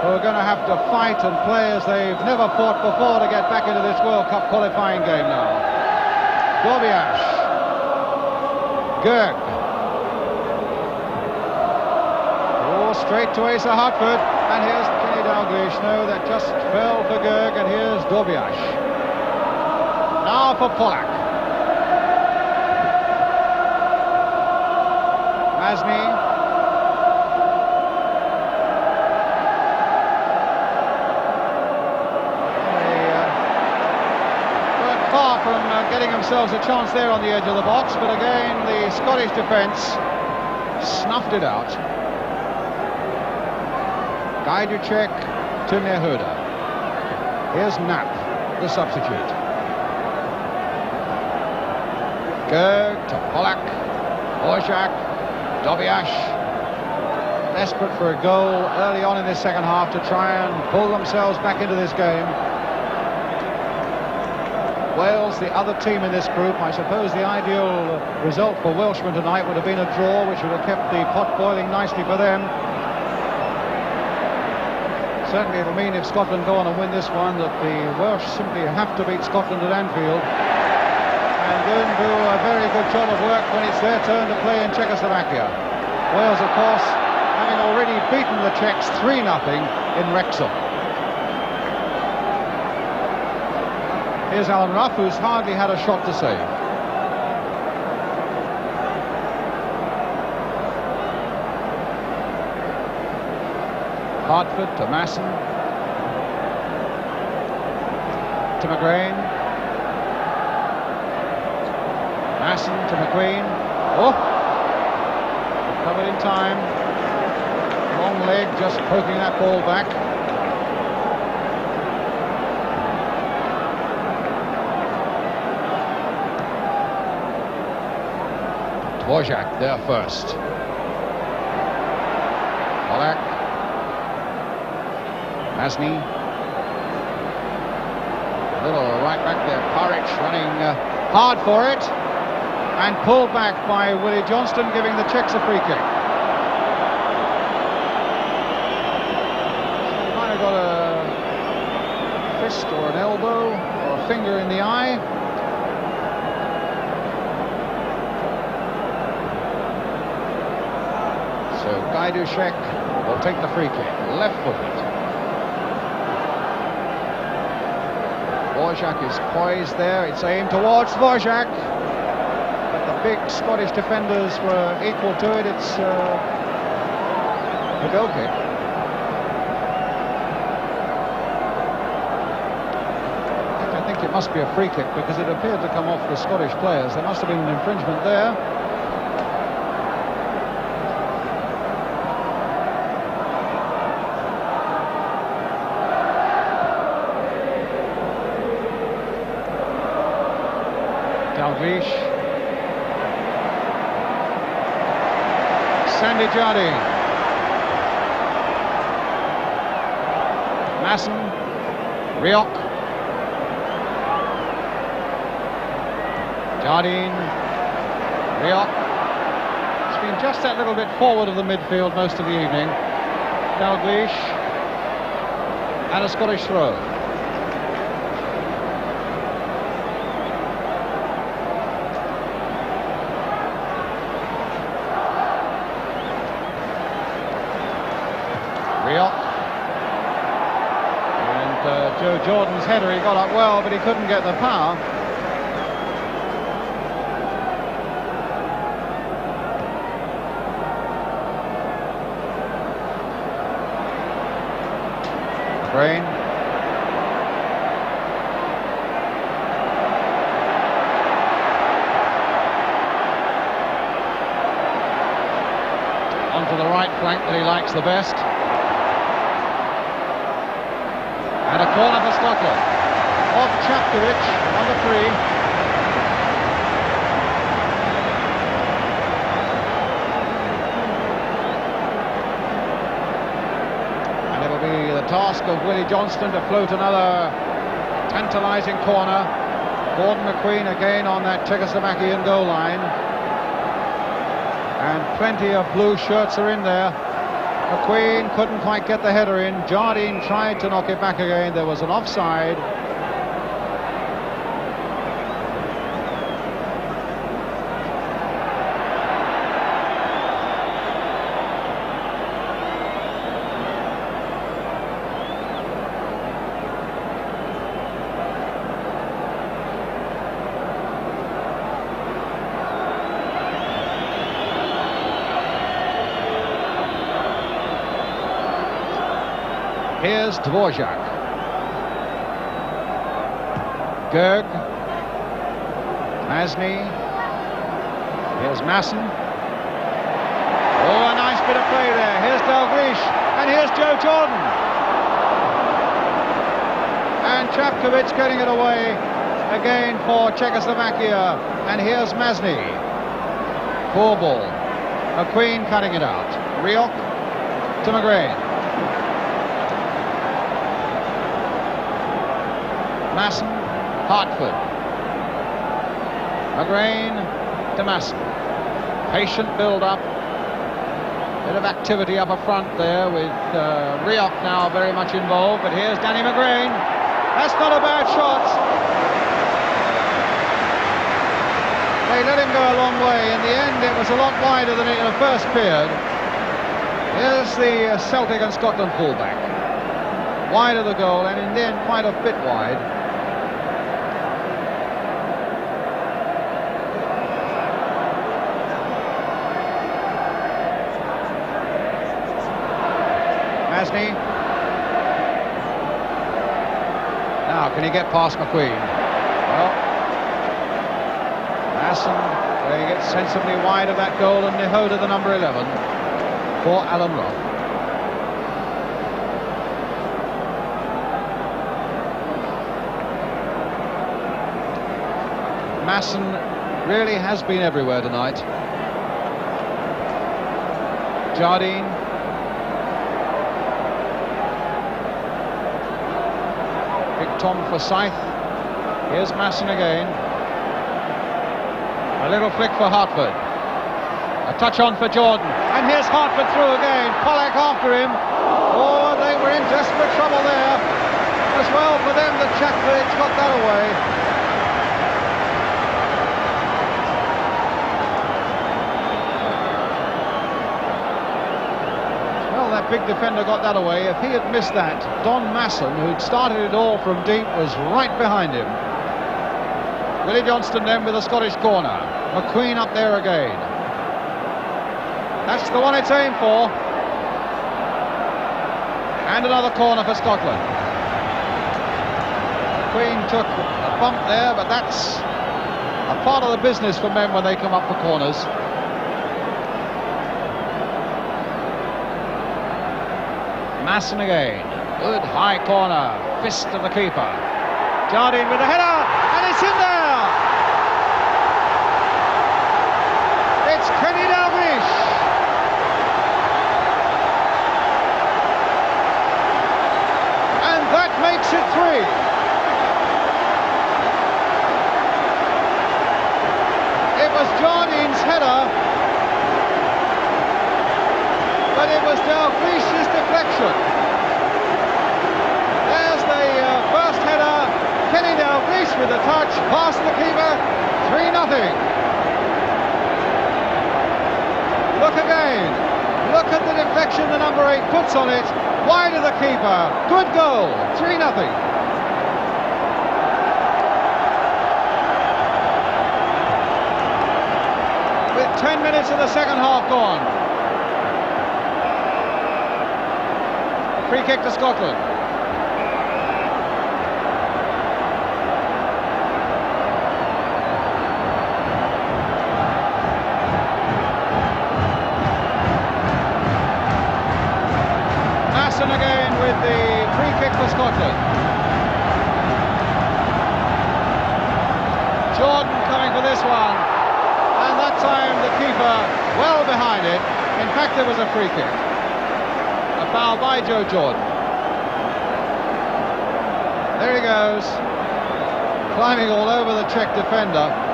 who are going to have to fight and play as they've never fought before to get back into this World Cup qualifying game now. Gorbiash. Gerg. Oh, straight to Asa Hartford, and here's Kenny Dalglish. No, that just fell for Gerg, and here's Dobiash. Now for Pollack. Masny. Far from getting themselves a chance there on the edge of the box, but again the Scottish defence snuffed it out. Gajdusek to Nehuda. Here's Knapp, the substitute. Gerg to Pollack, Dvorak, Dobiash. Desperate for a goal early on in this second half to try and pull themselves back into this game. Wales, the other team in this group. I suppose the ideal result for Welshmen tonight would have been a draw, which would have kept the pot boiling nicely for them. Certainly it'll mean if Scotland go on and win this one that the Welsh simply have to beat Scotland at Anfield and then do a very good job of work when it's their turn to play in Czechoslovakia. Wales, of course, having already beaten the Czechs 3-0 in Wrexham. Here's Alan Rough, who's hardly had a shot to save. Hartford to Masson. To McGrain. Masson to McQueen. Oh! Covered in time. Long leg just poking that ball back. Dvorak there first. Pollack. Masny. A little right back there. Paric running hard for it. And pulled back by Willie Johnston, giving the Czechs a free kick. So he might have got a fist or an elbow or a finger in the eye. So Gajdusek will take the free kick, left-footed. Dvorak is poised there, it's aimed towards Dvorak. But the big Scottish defenders were equal to it, it's a goal kick. I think it must be a free kick because it appeared to come off the Scottish players. There must have been an infringement there. Dalglish. Sandy Jardine. Masson. Rioch. Jardine. Rioch. It's been just that little bit forward of the midfield most of the evening. Dalglish. And a Scottish throw. And Joe Jordan's header, he got up well, but he couldn't get the power. Brain. Onto the right flank that he likes the best. And a corner for Scotland. Off Chapkovich, number 3. And it'll be the task of Willie Johnston to float another tantalising corner. Gordon McQueen again on that Czechoslovakian goal line. And plenty of blue shirts are in there. McQueen couldn't quite get the header in. Jardine tried to knock it back again. There was an offside. Here's Dvorak. Gerg. Masny. Here's Masson. Oh, a nice bit of play there. Here's Dalglish. And here's Joe Jordan. And Chapkovich getting it away again for Czechoslovakia. And here's Masny. 4 ball. McQueen cutting it out. Rioch to McGrain. Masson, Hartford. McGrain to Masson. Patient build-up. Bit of activity up front there with Rioch now very much involved. But here's Danny McGrain. That's not a bad shot. They let him go a long way. In the end, it was a lot wider than it first appeared. Here's the Celtic and Scotland fullback. Wide of the goal, and in the end, quite a bit wide. Masny. Now, can he get past McQueen? Well, Masson, he gets sensibly wide of that goal, and Nehoda, the number 11, for Alan Roth. Masson really has been everywhere tonight. Jardine. Big Tom Forsyth. Here's Masson again. A little flick for Hartford. A touch on for Jordan. And here's Hartford through again. Pollack after him. Oh, they were in desperate trouble there. As well for them that Chapkovich got that away. Well, that big defender got that away. If he had missed that, Don Masson, who'd started it all from deep, was right behind him. Willie Johnston then with a Scottish corner. McQueen up there again. That's the one it's aimed for. And another corner for Scotland. McQueen took a bump there, but that's a part of the business for men when they come up for corners. Masson again. Good high corner. Fist of the keeper. Jardine with the header, and it's in there! It's Kenny Dalglish. And that makes it 3. It was Jardine's header, but it was Dalglish's deflection. There's the first header. Kenny Dalglish with a touch past the keeper. 3-0. Look again. Look at the deflection the number 8 puts on it. Wide of the keeper. Good goal. 3-0. With 10 minutes of the second half gone. Free kick to Scotland. Again with the free kick for Scotland. Jordan coming for this one, and that time the keeper well behind it. In fact, there was a free kick. A foul by Joe Jordan. There he goes, climbing all over the Czech defender.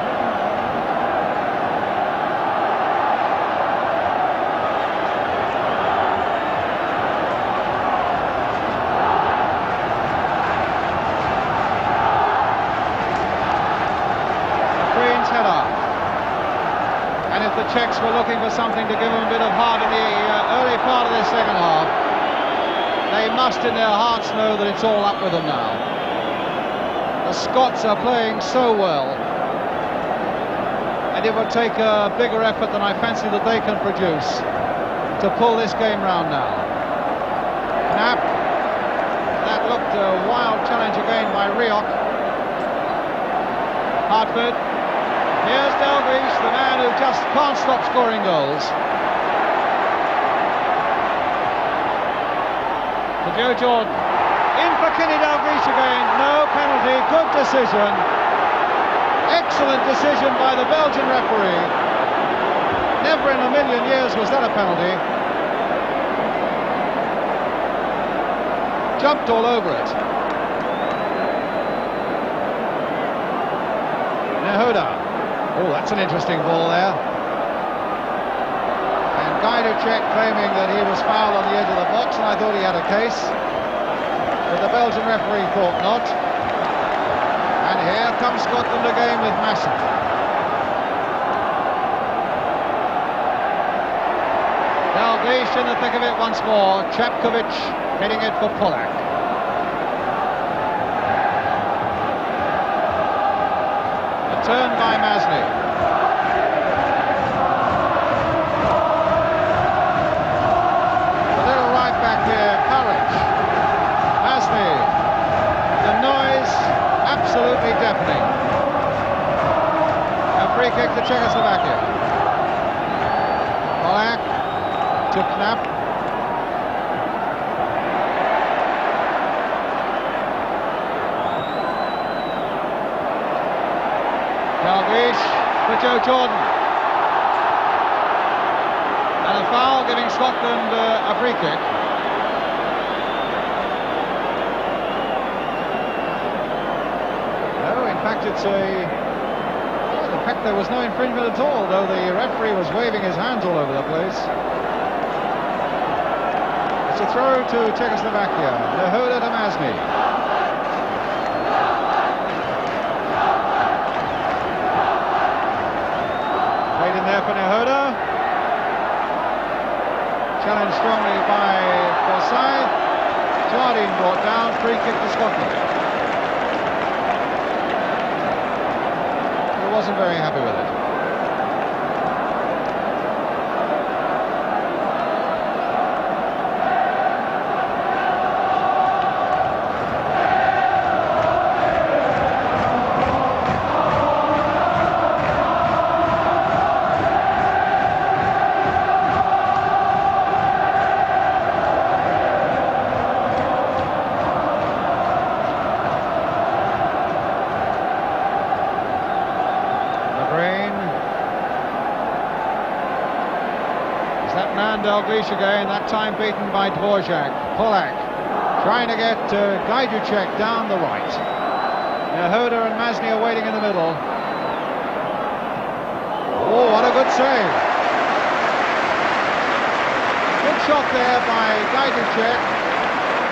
Czechs were looking for something to give them a bit of heart in the early part of this second half. They must in their hearts know that it's all up with them now. The Scots are playing so well, and it would take a bigger effort than I fancy that they can produce to pull this game round now. Knapp, wild challenge again by Rioch. Hartford. Here's Dalglish, the man who just can't stop scoring goals. To Joe Jordan. In for Kenny Dalglish again. No penalty. Good decision. Excellent decision by the Belgian referee. Never in a million years was that a penalty. Jumped all over it. Nehoda. Oh, that's an interesting ball there. And Gajdusek claiming that he was fouled on the edge of the box, and I thought he had a case. But the Belgian referee thought not. And here comes Scotland again with Masson. Dalglish in the thick of it once more. Chapkovic heading it for Pollack. A turn by Masny. A little right back here, Courage. Masny. The noise absolutely deafening. A free kick to Czechoslovakia. Pollack to Knapp. Dalglish for Joe Jordan. And a foul giving Scotland a free kick. No, in fact it's in fact there was no infringement at all, though the referee was waving his hands all over the place. It's a throw to Czechoslovakia. Nehoda to Masny. There for Nehoda. Challenged strongly by Forsyth. Jardine brought down, free kick to Scotland. He wasn't very happy with it. Dalglish again, that time beaten by Dvorak. Pollack trying to get Gajdusek down the right. Nehoda and Masny are waiting in the middle. Oh, what a good save. Good shot there by Gajdusek.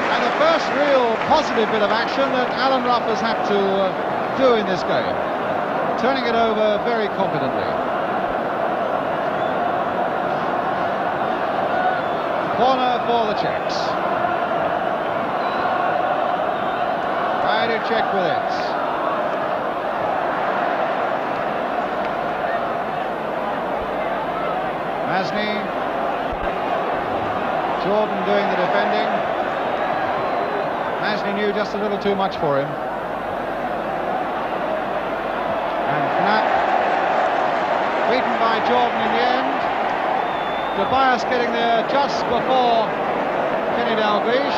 And the first real positive bit of action that Alan Rough has had to do in this game. Turning it over very competently. Corner for the Czechs. Gajdusek with it. Masny. Jordan doing the defending. Masny knew just a little too much for him. And Knapp. Beaten by Jordan in the end. Tobias getting there just before Kenny Dalglish,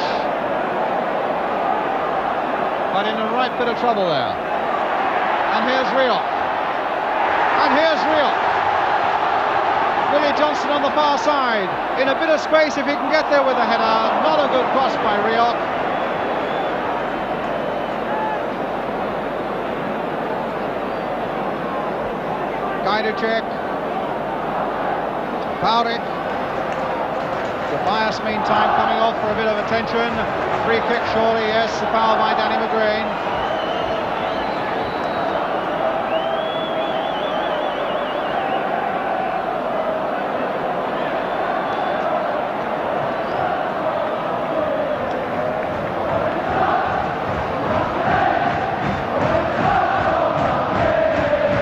but in a right bit of trouble there. And here's Rioch. And here's Rioch. Willie Johnson on the far side. In a bit of space if he can get there with a header. Not a good cross by Rioch. Gajdusek. Powdick. Tobias meantime coming off for a bit of attention. Free kick surely, yes, the foul by Danny McGrain.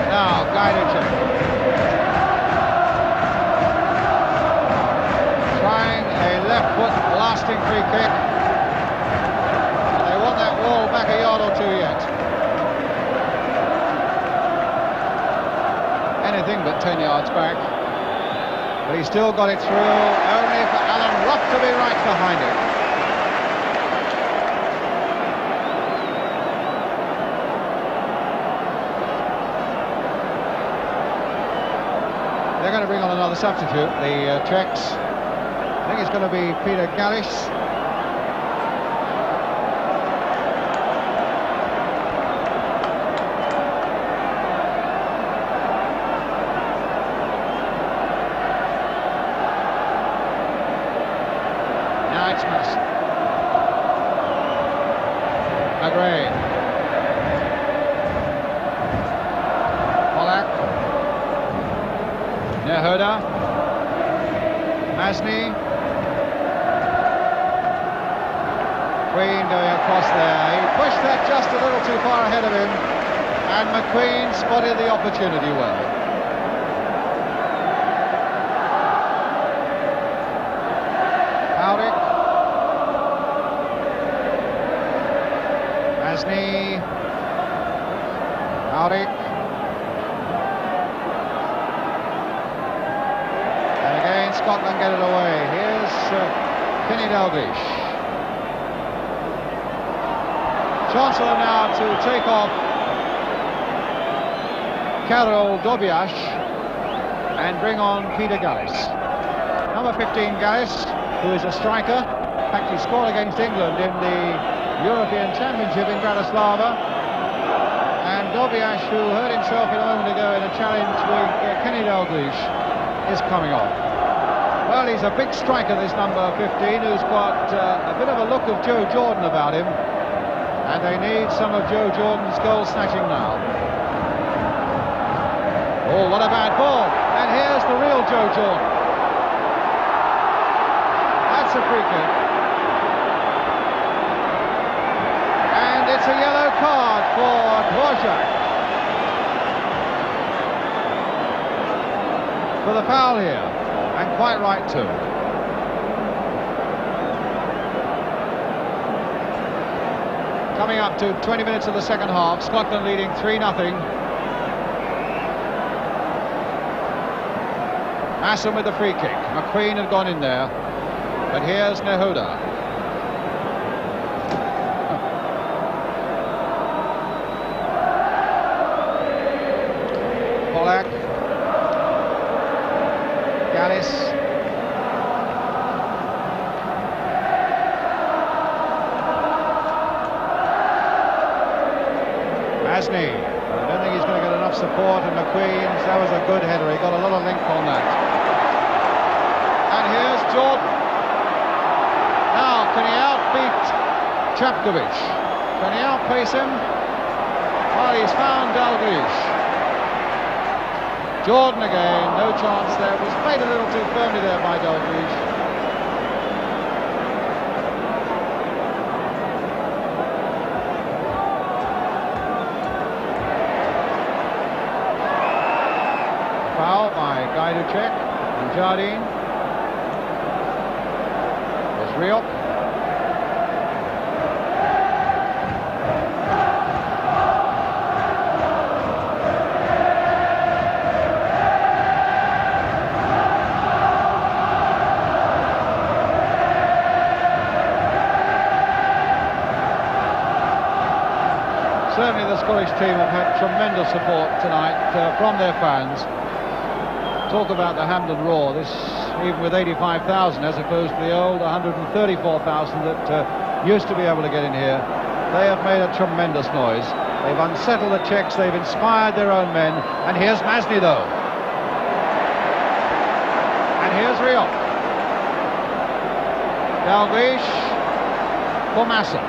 Now, Gajdusek. Left foot blasting free kick. They want at 10 yards back. But he still got it through, only for Alan Ruff to be right behind it. They're going to bring on another substitute, the Czechs. I think it's going to be Peter Gallis. Now it's McGrain. Nehoda, Masny, Queen going across there. He pushed that just a little too far ahead of him, and McQueen spotted the opportunity well. Howdick, Masny, Howdick. Scotland get it away. Here's Kenny Dalglish. Chancellor now to take off Karol Dobiasz and bring on Peter Gallis. Number 15 Gallis, who is a striker. In fact, he scored against England in the European Championship in Bratislava. And Dobiasz, who hurt himself a moment ago in a challenge with Kenny Dalglish, is coming on. Well, he's a big striker, this number 15, who's got a bit of a look of Joe Jordan about him. And they need some of Joe Jordan's goal snatching now. Oh, what a bad ball. And here's the real Joe Jordan. That's a free kick. And it's a yellow card for Dvorak for the foul here. And quite right too. Coming up to 20 minutes of the second half, Scotland leading 3-0. Masson with the free kick. McQueen had gone in there, but here's Nehoda. Polak. Gallis. Masny. I don't think he's going to get enough support, and McQueen, that was a good header. He got a lot of length on that. And here's Jordan. Now, can he outbeat Chapkovich? Can he outpace him? Well, he's found Dalglish. Jordan again, no chance there. Was played a little too firmly there by Dalglish. Foul by Gajdusek and Jardine. There's Riop. Certainly the Scottish team have had tremendous support tonight from their fans. Talk about the Hampden Roar, this even with 85,000 as opposed to the old 134,000 that used to be able to get in here. They have made a tremendous noise. They've unsettled the Czechs, they've inspired their own men. And here's Masny though. And here's Riop. Dalglish for Masson.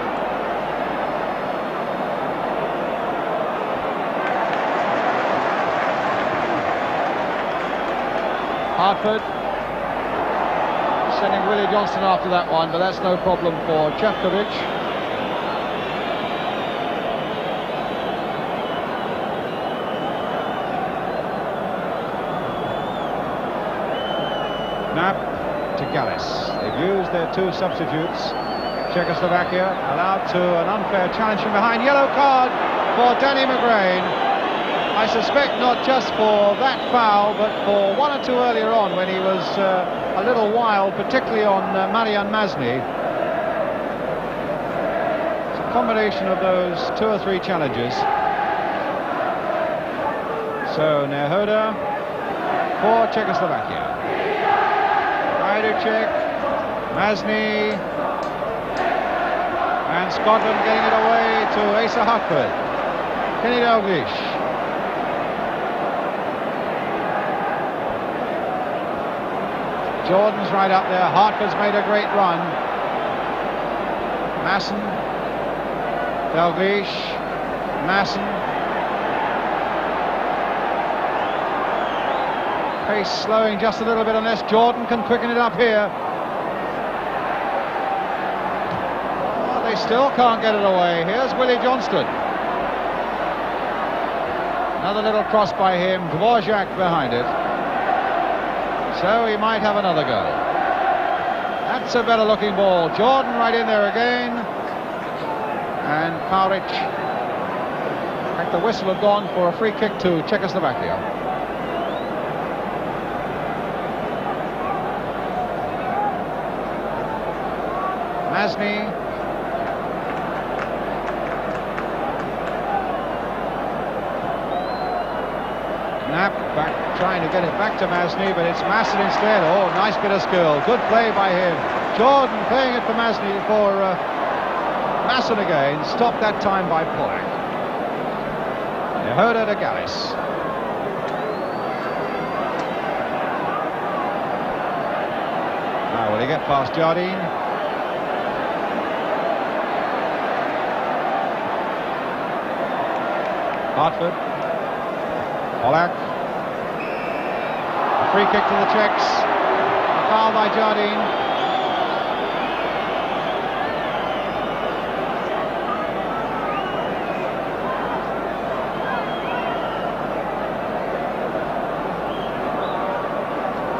Hartford sending Willie Johnston after that one, but that's no problem for Chepkovich. Knapp to Gallis. They've used their two substitutes. Czechoslovakia allowed to an unfair challenge from behind. Yellow card for Danny McGrain. I suspect not just for that foul, but for one or two earlier on when he was a little wild, particularly on Marian Masny. It's a combination of those two or three challenges. So Nehoda for Czechoslovakia. Ajdušek, Masny, and Scotland getting it away to Asa Hartford. Kenny Dalglish. Jordan's right up there. Hartford's made a great run. Masson, Dalglish, Masson. Pace slowing just a little bit unless Jordan can quicken it up here. Oh, they still can't get it away. Here's Willie Johnston. Another little cross by him. Dvorak behind it. So he might have another go. That's a better looking ball. Jordan right in there again. And Paric. In fact, the whistle had gone for a free kick to Czechoslovakia. Masny. Knapp back, trying to get it back to Masny, but it's Masson instead. Oh, nice bit of skill. Good play by him. Jordan playing it for Masny, for Masson again. Stopped that time by Polak. Nehoda to Gallis. Now will he get past Jardine? Hartford. Polak. A free kick to the Czechs. A foul by Jardine.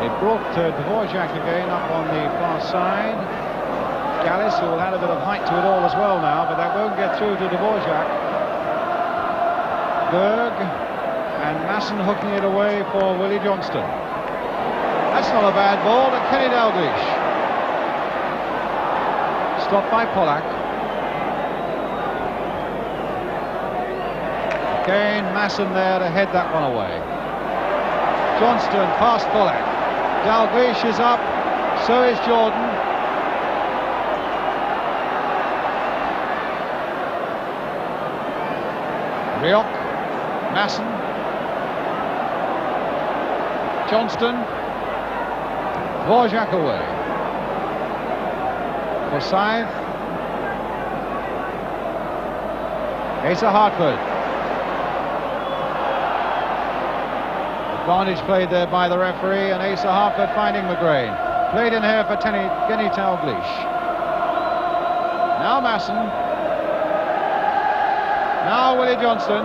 It brought Dvorak again up on the far side. Gallis, who will add a bit of height to it all as well now, but that won't get through to Dvorak. Berg. And Masson hooking it away for Willie Johnston. That's not a bad ball to Kenny Dalglish. Stopped by Polak. Again, Masson there to head that one away. Johnston past Polak. Dalglish is up, so is Jordan. Riok, Masson. Johnston, Dvorak away. Forsyth. Asa Hartford. Advantage played there by the referee, and Asa Hartford finding McGrain. Played in here for Kenny Dalglish. Now Masson. Now Willie Johnston.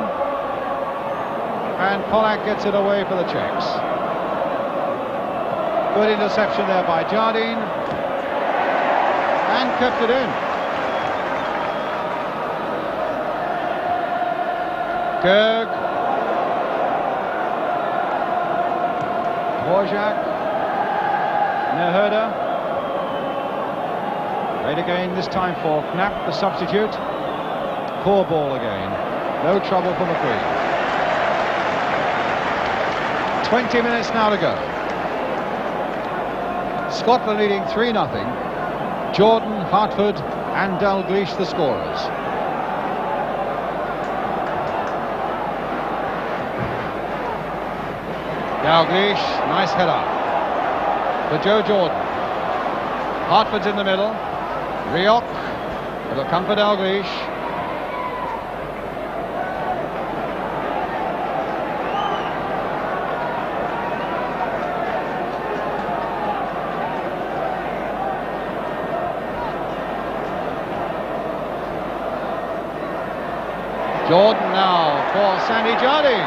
And Polak gets it away for the Czechs. Good interception there by Jardine. And kept it in. Gerg. Dvorak. Nehoda. Played again, this time for Knapp, the substitute. Poor ball again. No trouble for McQueen. 20 minutes now to go. Scotland leading 3-0. Jordan, Hartford and Dalglish the scorers. Dalglish, nice header for Joe Jordan. Hartford's in the middle. Riok, it'll come for Dalglish. Jordan now for Sandy Jardine.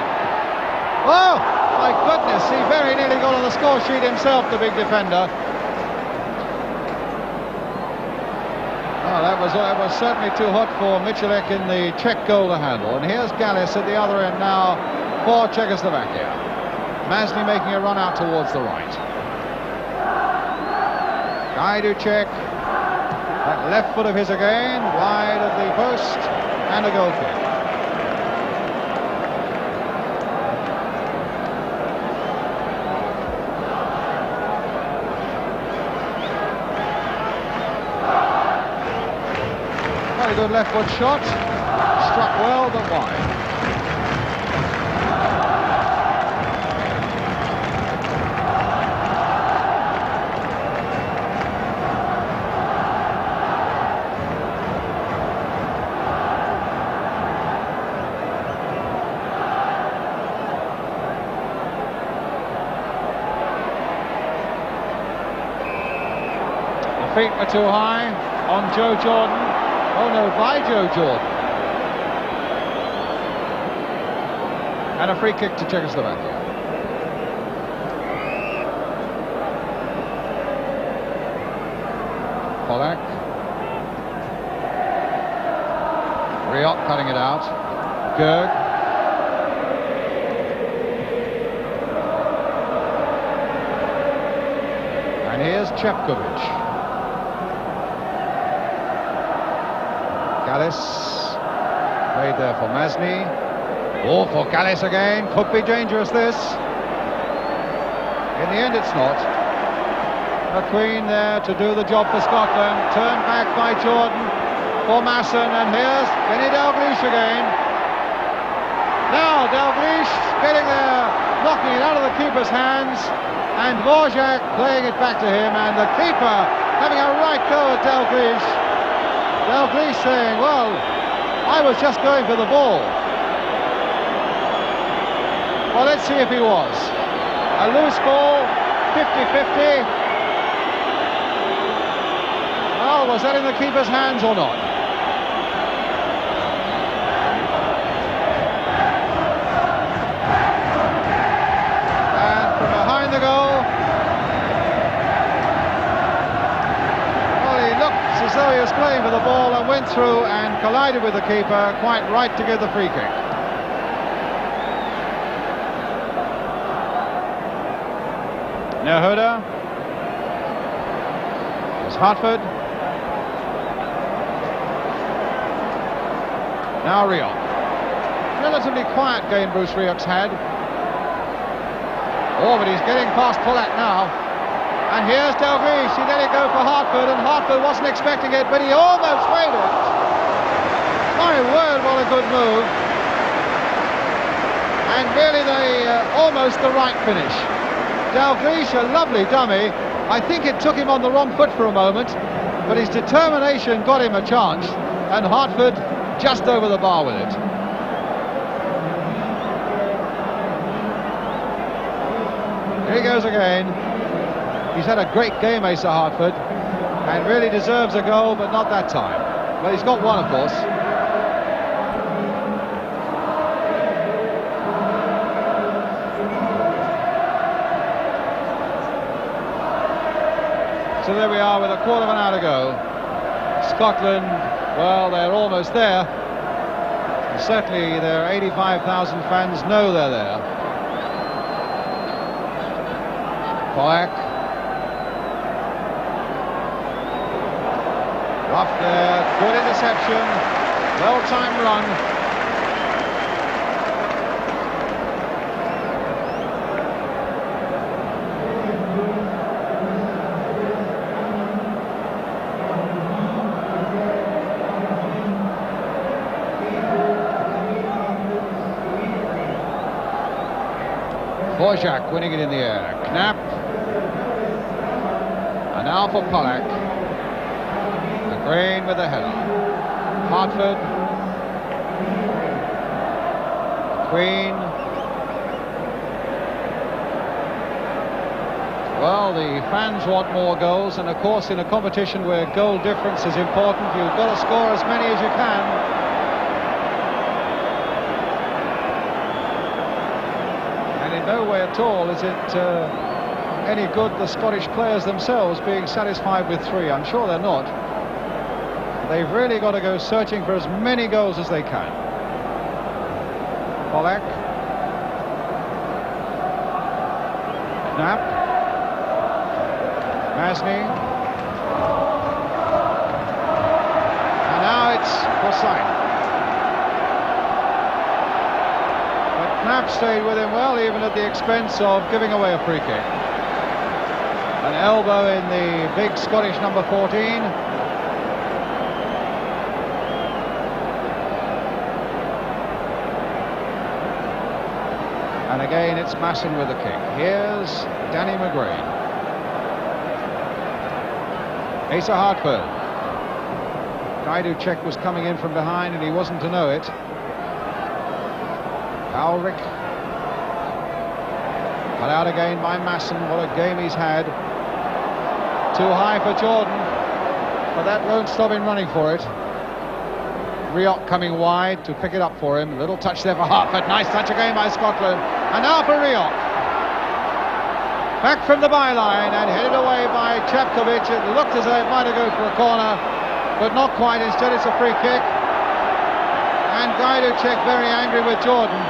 Oh, my goodness, he very nearly got on the score sheet himself, the big defender. Oh, that was certainly too hot for Michalek in the Czech goal to handle. And here's Gallis at the other end now for Czechoslovakia. Masny making a run out towards the right. Gajduček, that left foot of his again, wide of the post, and a goal kick. Very good left foot shot, struck well but wide. Feet were too high on Joe Jordan. Oh no, by Joe Jordan. And a free kick to Czechoslovakia. Polak. Riot cutting it out. Gerg. And here's Chepkovic. Gallis, played there for Masny. Oh, for Gallis again. Could be dangerous, this. In the end, it's not. McQueen there to do the job for Scotland. Turned back by Jordan for Masson. And here's Benny Dalglish again. Now Dalglish getting there, knocking it out of the keeper's hands. And Dvorak playing it back to him. And the keeper having a right go at Dalglish. Dalglish saying, well, I was just going for the ball. Well, let's see if he was. A loose ball, 50-50. Well, was that in the keeper's hands or not? And from behind the goal, as though he was playing for the ball and went through and collided with the keeper, quite right to give the free kick. Nehoda. There's Hartford. Now Riot. Relatively quiet game Bruce Riot's had. Oh, but he's getting past Polak now. And here's Dalglish, he let it go for Hartford, and Hartford wasn't expecting it, but he almost made it. My word, what a good move. And really almost the right finish. Dalglish, a lovely dummy. I think it took him on the wrong foot for a moment, but his determination got him a chance, and Hartford just over the bar with it. Here he goes again. He's had a great game, Asa Hartford, and really deserves a goal, but not that time. Well, he's got one, of course. So there we are with a quarter of an hour to go. Scotland, well, they're almost there. And certainly their 85,000 fans know they're there. Polak. Rough there, good interception, well-timed run. Dvorak winning it in the air. Knapp. And now for Polak. Green with the header. Hartford. Queen. Well, the fans want more goals, and of course in a competition where goal difference is important, you've got to score as many as you can. And in no way at all is it any good the Scottish players themselves being satisfied with 3. I'm sure they're not. They've really got to go searching for as many goals as they can. Polak Snap. Masney. And now it's Forsyth. But Knapp stayed with him well, even at the expense of giving away a free kick. An elbow in the big Scottish number 14. And again, it's Masson with the kick. Here's Danny McGrain. Asa Hartford. Gajduček was coming in from behind and he wasn't to know it. Ulrich. Cut out again by Masson. What a game he's had. Too high for Jordan, but that won't stop him running for it. Rioch coming wide to pick it up for him. Little touch there for Hartford. Nice touch again by Scotland. And now for Rioch. Back from the byline and headed away by Čapkovič. It looked as though it might have gone for a corner, but not quite. Instead it's a free kick. And Gajduček very angry with Jordan.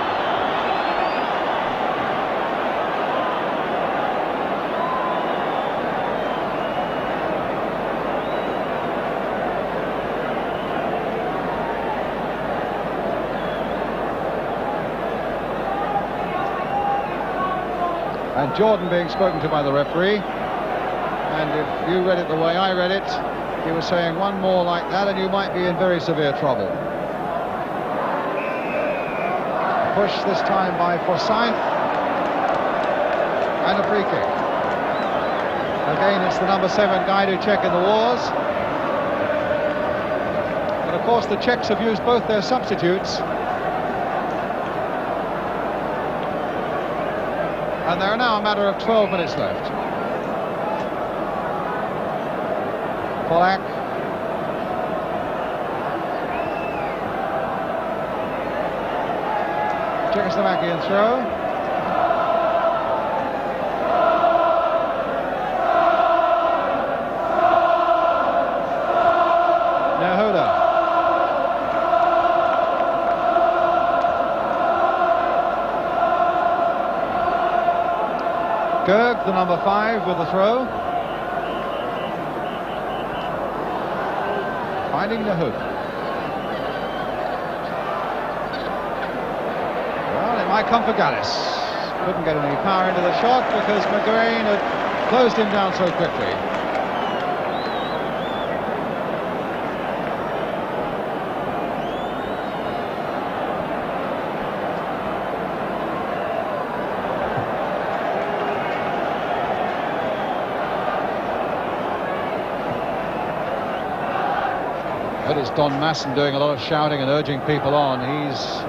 And Jordan being spoken to by the referee, and if you read it the way I read it, he was saying one more like that and you might be in very severe trouble. Push this time by Forsyth, and a free kick. Again, it's the number 7 Gajduček in the wars. But of course the Czechs have used both their substitutes. And there are now a matter of 12 minutes left. Polak. Czechoslovakian throw. Nehoda. Gerg, the number 5, with the throw. Finding the hook. Well, it might come for Gallis. Couldn't get any power into the shot because McGrain had closed him down so quickly. It's Don Masson doing a lot of shouting and urging people on. He's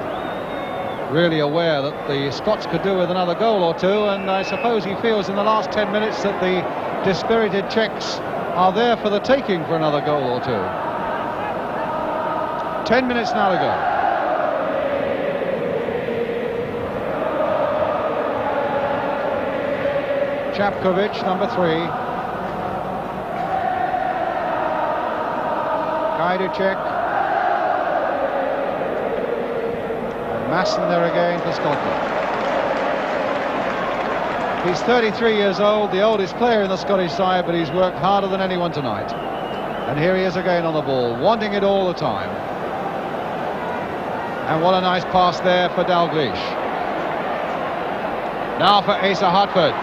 really aware that the Scots could do with another goal or two, and I suppose he feels in the last 10 minutes that the dispirited Czechs are there for the taking for another goal or two. 10 minutes now to go. Čapkovič, number 3. Gajduček. And Masson there again for Scotland. He's 33 years old, the oldest player in the Scottish side, but he's worked harder than anyone tonight. And here he is again on the ball, wanting it all the time. And what a nice pass there for Dalglish. Now for Asa Hartford.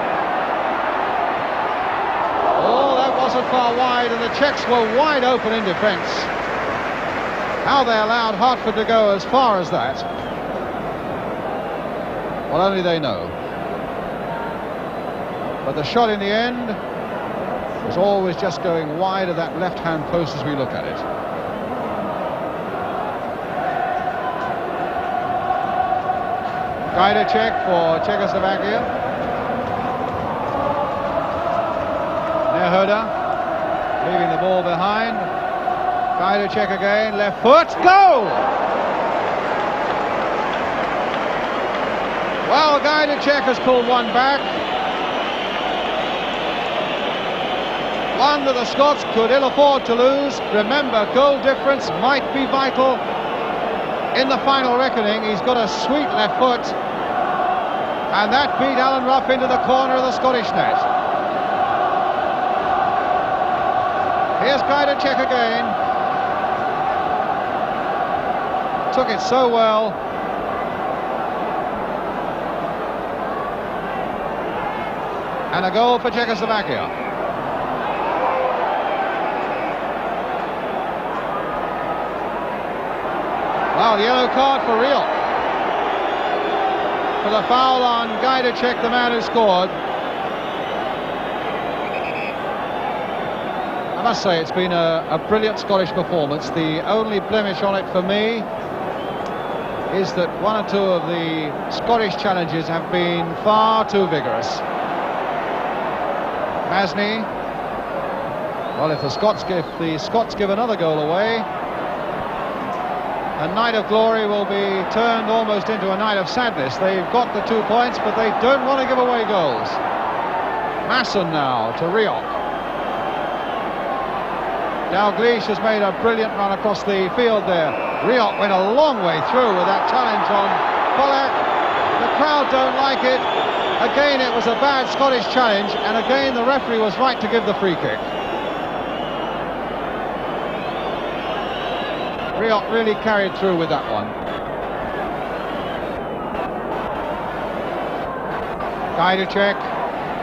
Oh, that wasn't far wide, and the Czechs were wide open in defence. How they allowed Hartford to go as far as that, well, only they know. But the shot in the end was always just going wide of that left-hand post as we look at it. Gajduček for Czechoslovakia. Nehoda leaving the ball behind. Gajduček again, left foot, goal! Well, Gajduček has pulled one back. One that the Scots could ill afford to lose. Remember, goal difference might be vital in the final reckoning. He's got a sweet left foot. And that beat Alan Ruff into the corner of the Scottish net. Here's Gajdacek again. Took it so well. And a goal for Czechoslovakia. Wow, the yellow card for Riok. For the foul on Gajdacek, the man who scored. I must say it's been a brilliant Scottish performance. The only blemish on it for me is that one or two of the Scottish challenges have been far too vigorous. Masney. Well, if the Scots give another goal away, a night of glory will be turned almost into a night of sadness. They've got the 2 points, but they don't want to give away goals. Masson now to Riok. Dalglish has made a brilliant run across the field there. Riok went a long way through with that challenge on Pollack. The crowd don't like it. Again, it was a bad Scottish challenge, and again the referee was right to give the free kick. Riok really carried through with that one. Gajdacek,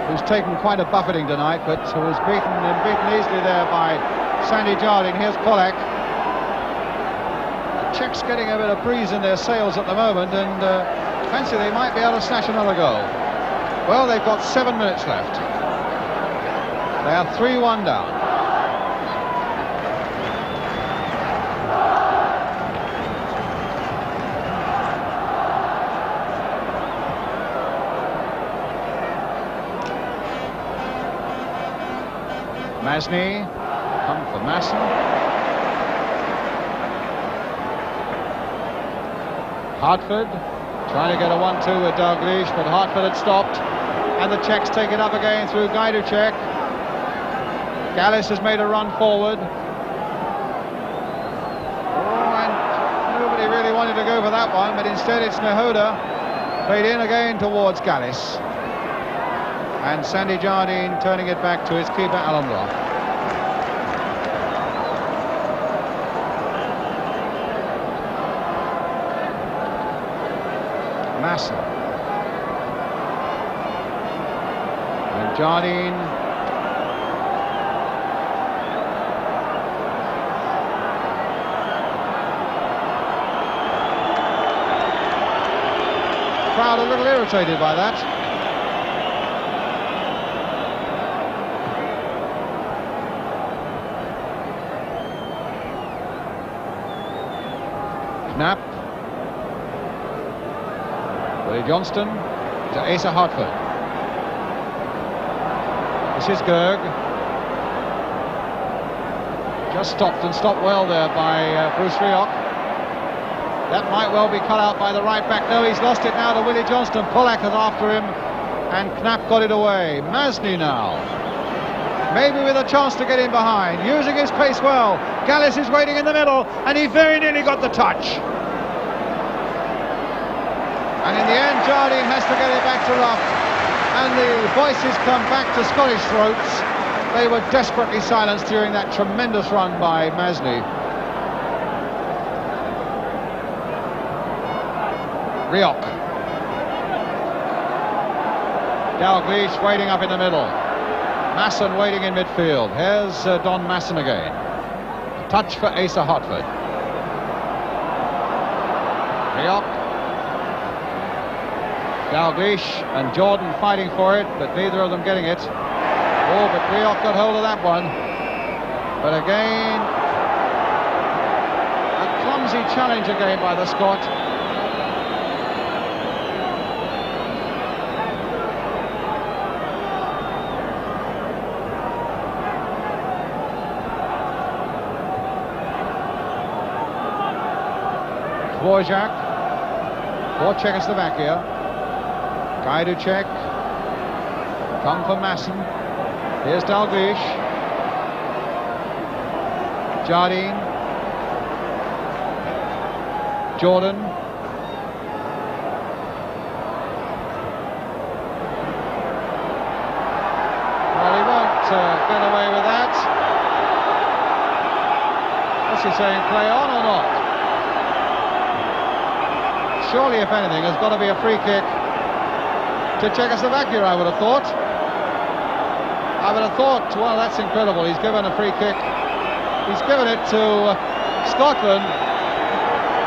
who's taken quite a buffeting tonight, but who was beaten easily there by Sandy Jardine. Here's Pollack. The Czechs getting a bit of breeze in their sails at the moment, and fancy they might be able to snatch another goal. Well, they've got 7 minutes left. They are 3-1 down. Masney, come for Masson. Hartford trying to get a 1-2 with Dalglish, but Hartford had stopped. And the Czechs take it up again through Gajdacek. Gallis has made a run forward. Oh, and nobody really wanted to go for that one, but instead it's Nehoda. Played in again towards Gallis. And Sandy Jardine turning it back to his keeper, Alan Roth. Masson. And Jardine. Crowd a little irritated by that. Knapp. Willie Johnston to Asa Hartford. This is Gerg. Just stopped well there by Bruce Riok. That might well be cut out by the right back. No, he's lost it now to Willie Johnston. Pollack is after him, and Knapp got it away. Masney now. Maybe with a chance to get in behind. Using his pace well. Gallis is waiting in the middle, and he very nearly got the touch. And in the end, Jardine has to get it back to Ruff. And the voices come back to Scottish throats. They were desperately silenced during that tremendous run by Masney. Riok. Dalglish waiting up in the middle. Masson waiting in midfield. Here's Don Masson again. A touch for Asa Hartford. Riok. Dalglish and Jordan fighting for it, but neither of them getting it. Oh, but Riok got hold of that one. But again, a clumsy challenge again by the Scot. Dvorak for Czechoslovakia. Gajdacek. Come for Masson. Here's Dalglish. Jardine. Jordan. get away with that. What's he saying, play on or not? Surely, if anything, there's got to be a free kick to Czechoslovakia, I would have thought. Well, that's incredible. He's given a free kick. He's given it to Scotland.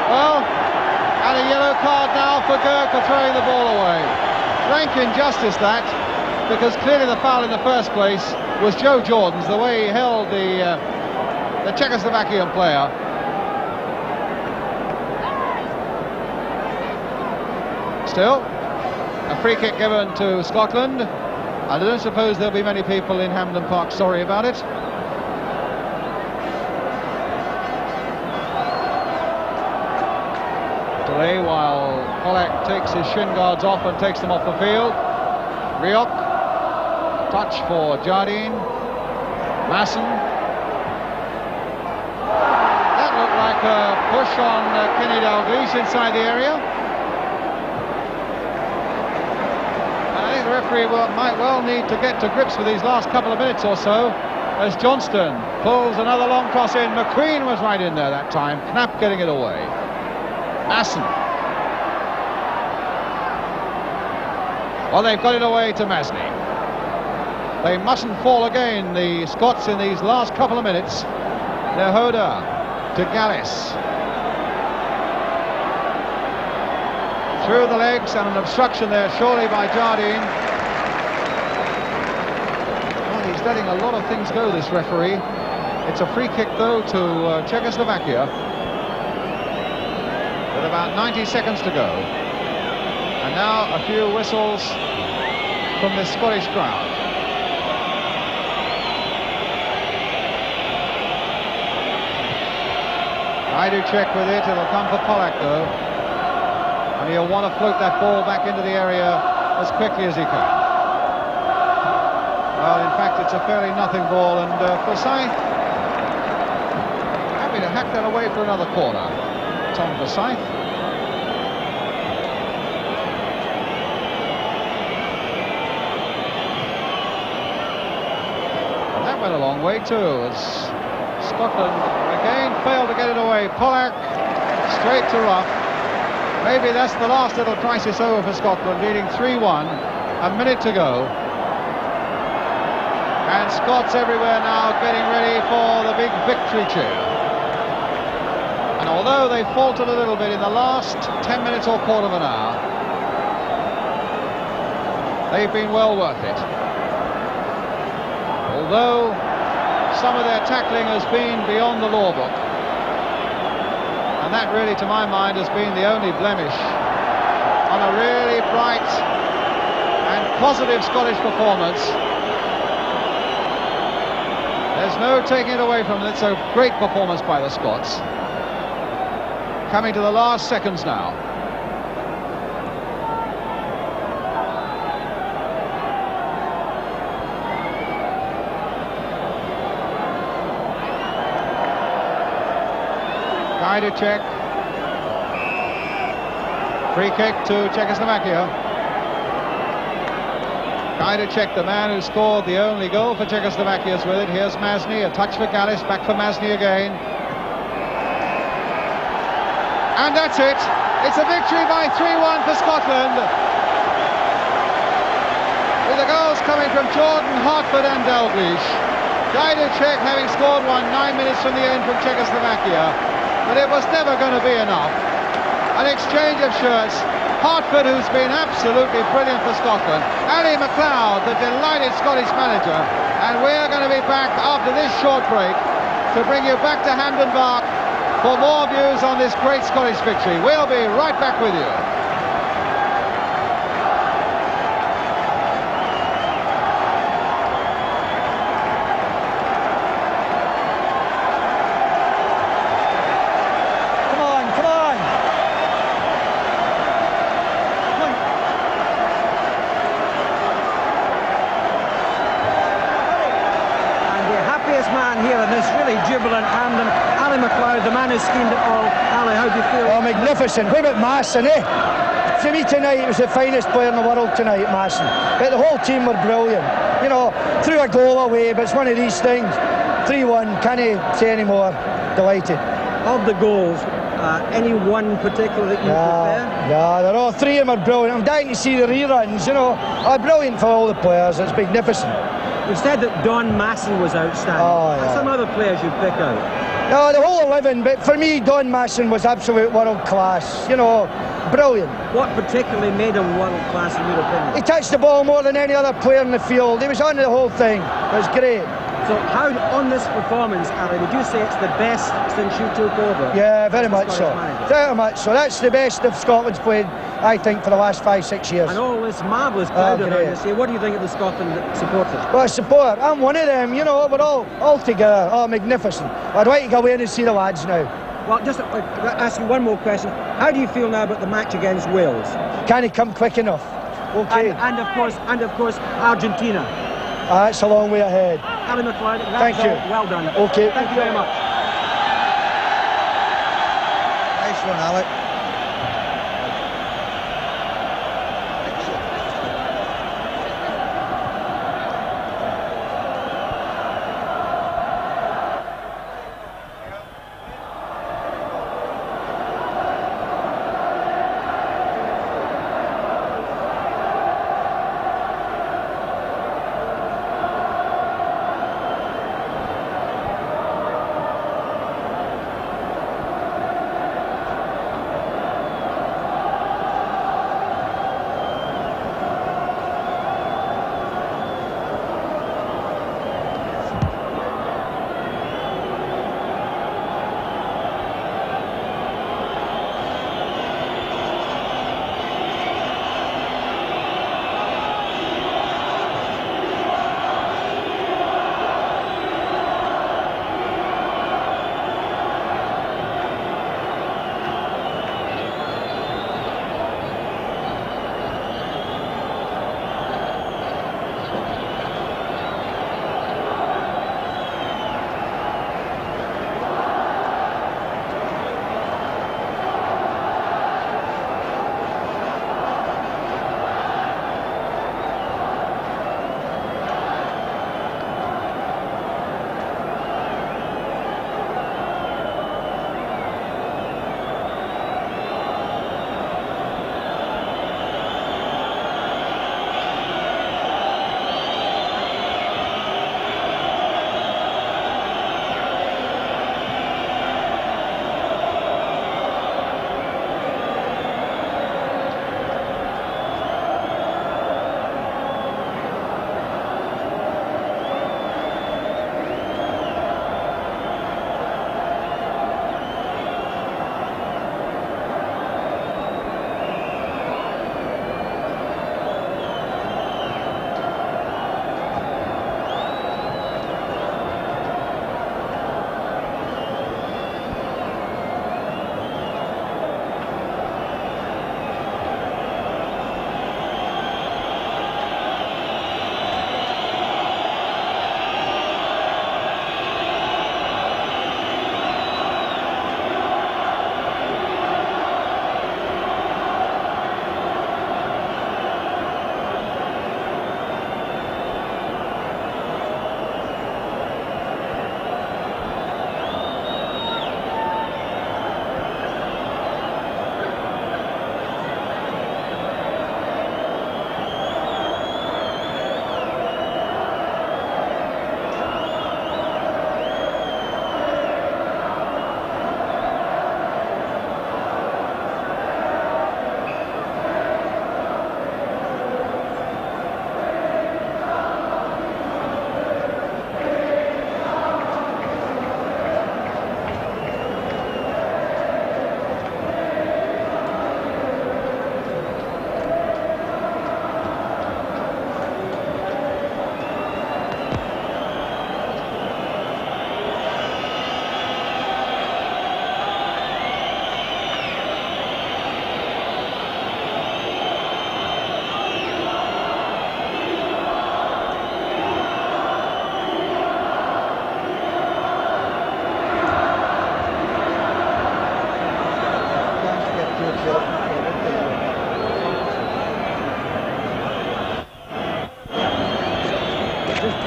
Well, and a yellow card now for Gurk for throwing the ball away. Rank injustice that, because clearly the foul in the first place was Joe Jordan's, the way he held the Czechoslovakian player. Still, a free kick given to Scotland. I don't suppose there'll be many people in Hampden Park sorry about it. Delay while Polak takes his shin guards off and takes them off the field. Riok, touch for Jardine. Lassen. That looked like a push on Kenny Dalglish inside the area. The referee might well need to get to grips with these last couple of minutes or so, as Johnston pulls another long cross in. McQueen was right in there that time, Knapp getting it away. Masson. Well, they've got it away to Masney. They mustn't fall again, the Scots, in these last couple of minutes. Nehoda to Gallis. Through the legs, and an obstruction there surely by Jardine. Well, he's letting a lot of things go, this referee. It's a free kick though to Czechoslovakia with about 90 seconds to go. And now a few whistles from the Scottish crowd. I do check with it, it'll come for Polak though. And he'll want to float that ball back into the area as quickly as he can. Well, in fact, it's a fairly nothing ball, and Forsyth happy to hack that away for another corner. Tom Forsyth. And that went a long way too, as Scotland again failed to get it away. Polak straight to Ruff. Maybe that's the last little crisis over for Scotland, leading 3-1, a minute to go. And Scots everywhere now getting ready for the big victory cheer. And although they faltered a little bit in the last 10 minutes or quarter of an hour, they've been well worth it. Although some of their tackling has been beyond the law book. And that really, to my mind, has been the only blemish on a really bright and positive Scottish performance. There's no taking it away from them. It's a great performance by the Scots. Coming to the last seconds now. To check. Free kick to Czechoslovakia. To check, the man who scored the only goal for Czechoslovakia is with it. Here's Masney, a touch for Gallis, back for Masney again. And that's it. It's a victory by 3-1 for Scotland. With the goals coming from Jordan, Hartford and Dalglish. To check, having scored one 9 minutes from the end from Czechoslovakia. But it was never going to be enough. An exchange of shirts. Hartford, who's been absolutely brilliant for Scotland. Ali McLeod, the delighted Scottish manager. And we're going to be back after this short break to bring you back to Hampden Park for more views on this great Scottish victory. We'll be right back with you. Jubilant and Ali McLeod, the man who schemed it all. Ali, how do you feel? Oh, magnificent. What about Masson, For me tonight, it was the finest player in the world tonight, Masson. But the whole team were brilliant. you know, threw a goal away, but it's one of these things. 3-1, can't say any more. Delighted. Of the goals, any one particular that you prefer? Yeah, they're all three of them are brilliant. I'm dying to see the reruns, you know. Brilliant for all the players. It's magnificent. You said that Don Masson was outstanding. Oh, yeah. Some other players you'd pick out? No, the whole 11, but for me, Don Masson was absolute world class. You know, brilliant. What particularly made him world class in your opinion? He touched the ball more than any other player in the field. He was on the whole thing. It was great. So how, on this performance, Ali, would you say it's the best since you took over? Yeah, very much so. Very much so. That's the best of Scotland's played, I think, for the last 5-6 years. And all this marvellous crowd around this year. What do you think of the Scotland supporters? Well, support. I'm one of them, you know, we're all together. Oh, magnificent. I'd like to go in and see the lads now. Well, just ask you one more question. How do you feel now about the match against Wales? Can it come quick enough? Okay. And of course, Argentina. That's a long way ahead. Ali McLeod, thank you. Well done. Okay. Thank you very much. Nice one, Alec.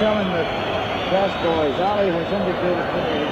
telling the best boys, Ali has indicated to me.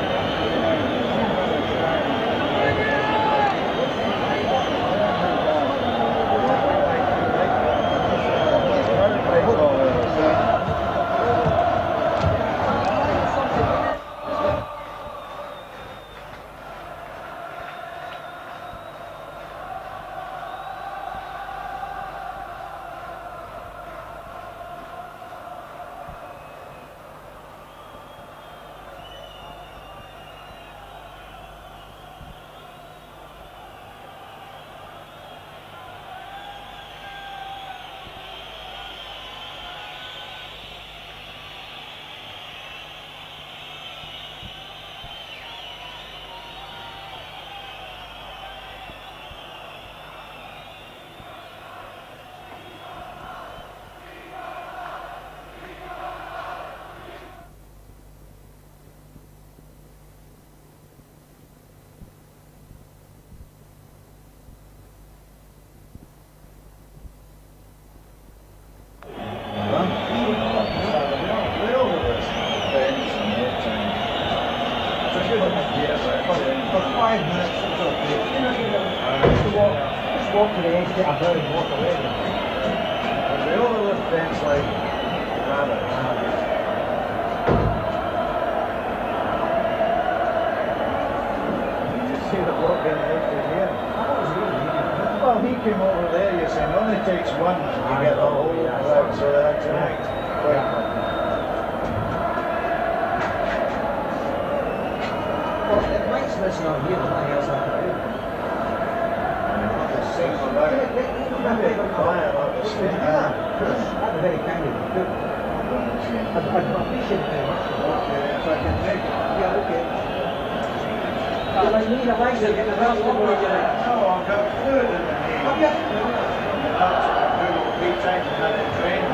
Walk to the edge, get a bird and walk away. They overlook things like rabbits. You see the bloke getting lifted here? Well, he came over there, you're saying, it only takes one to get the whole crowd, so that's right. Well, if Mike's missing on here, nothing else I can do. That'd be very kind of you. I'd appreciate it very much. Okay, if I can take it. Yeah, okay. Like me, the legs are getting the best one where you're like, No, I've got fluid in the knee. have you? That's what I do 3 times and had it drained.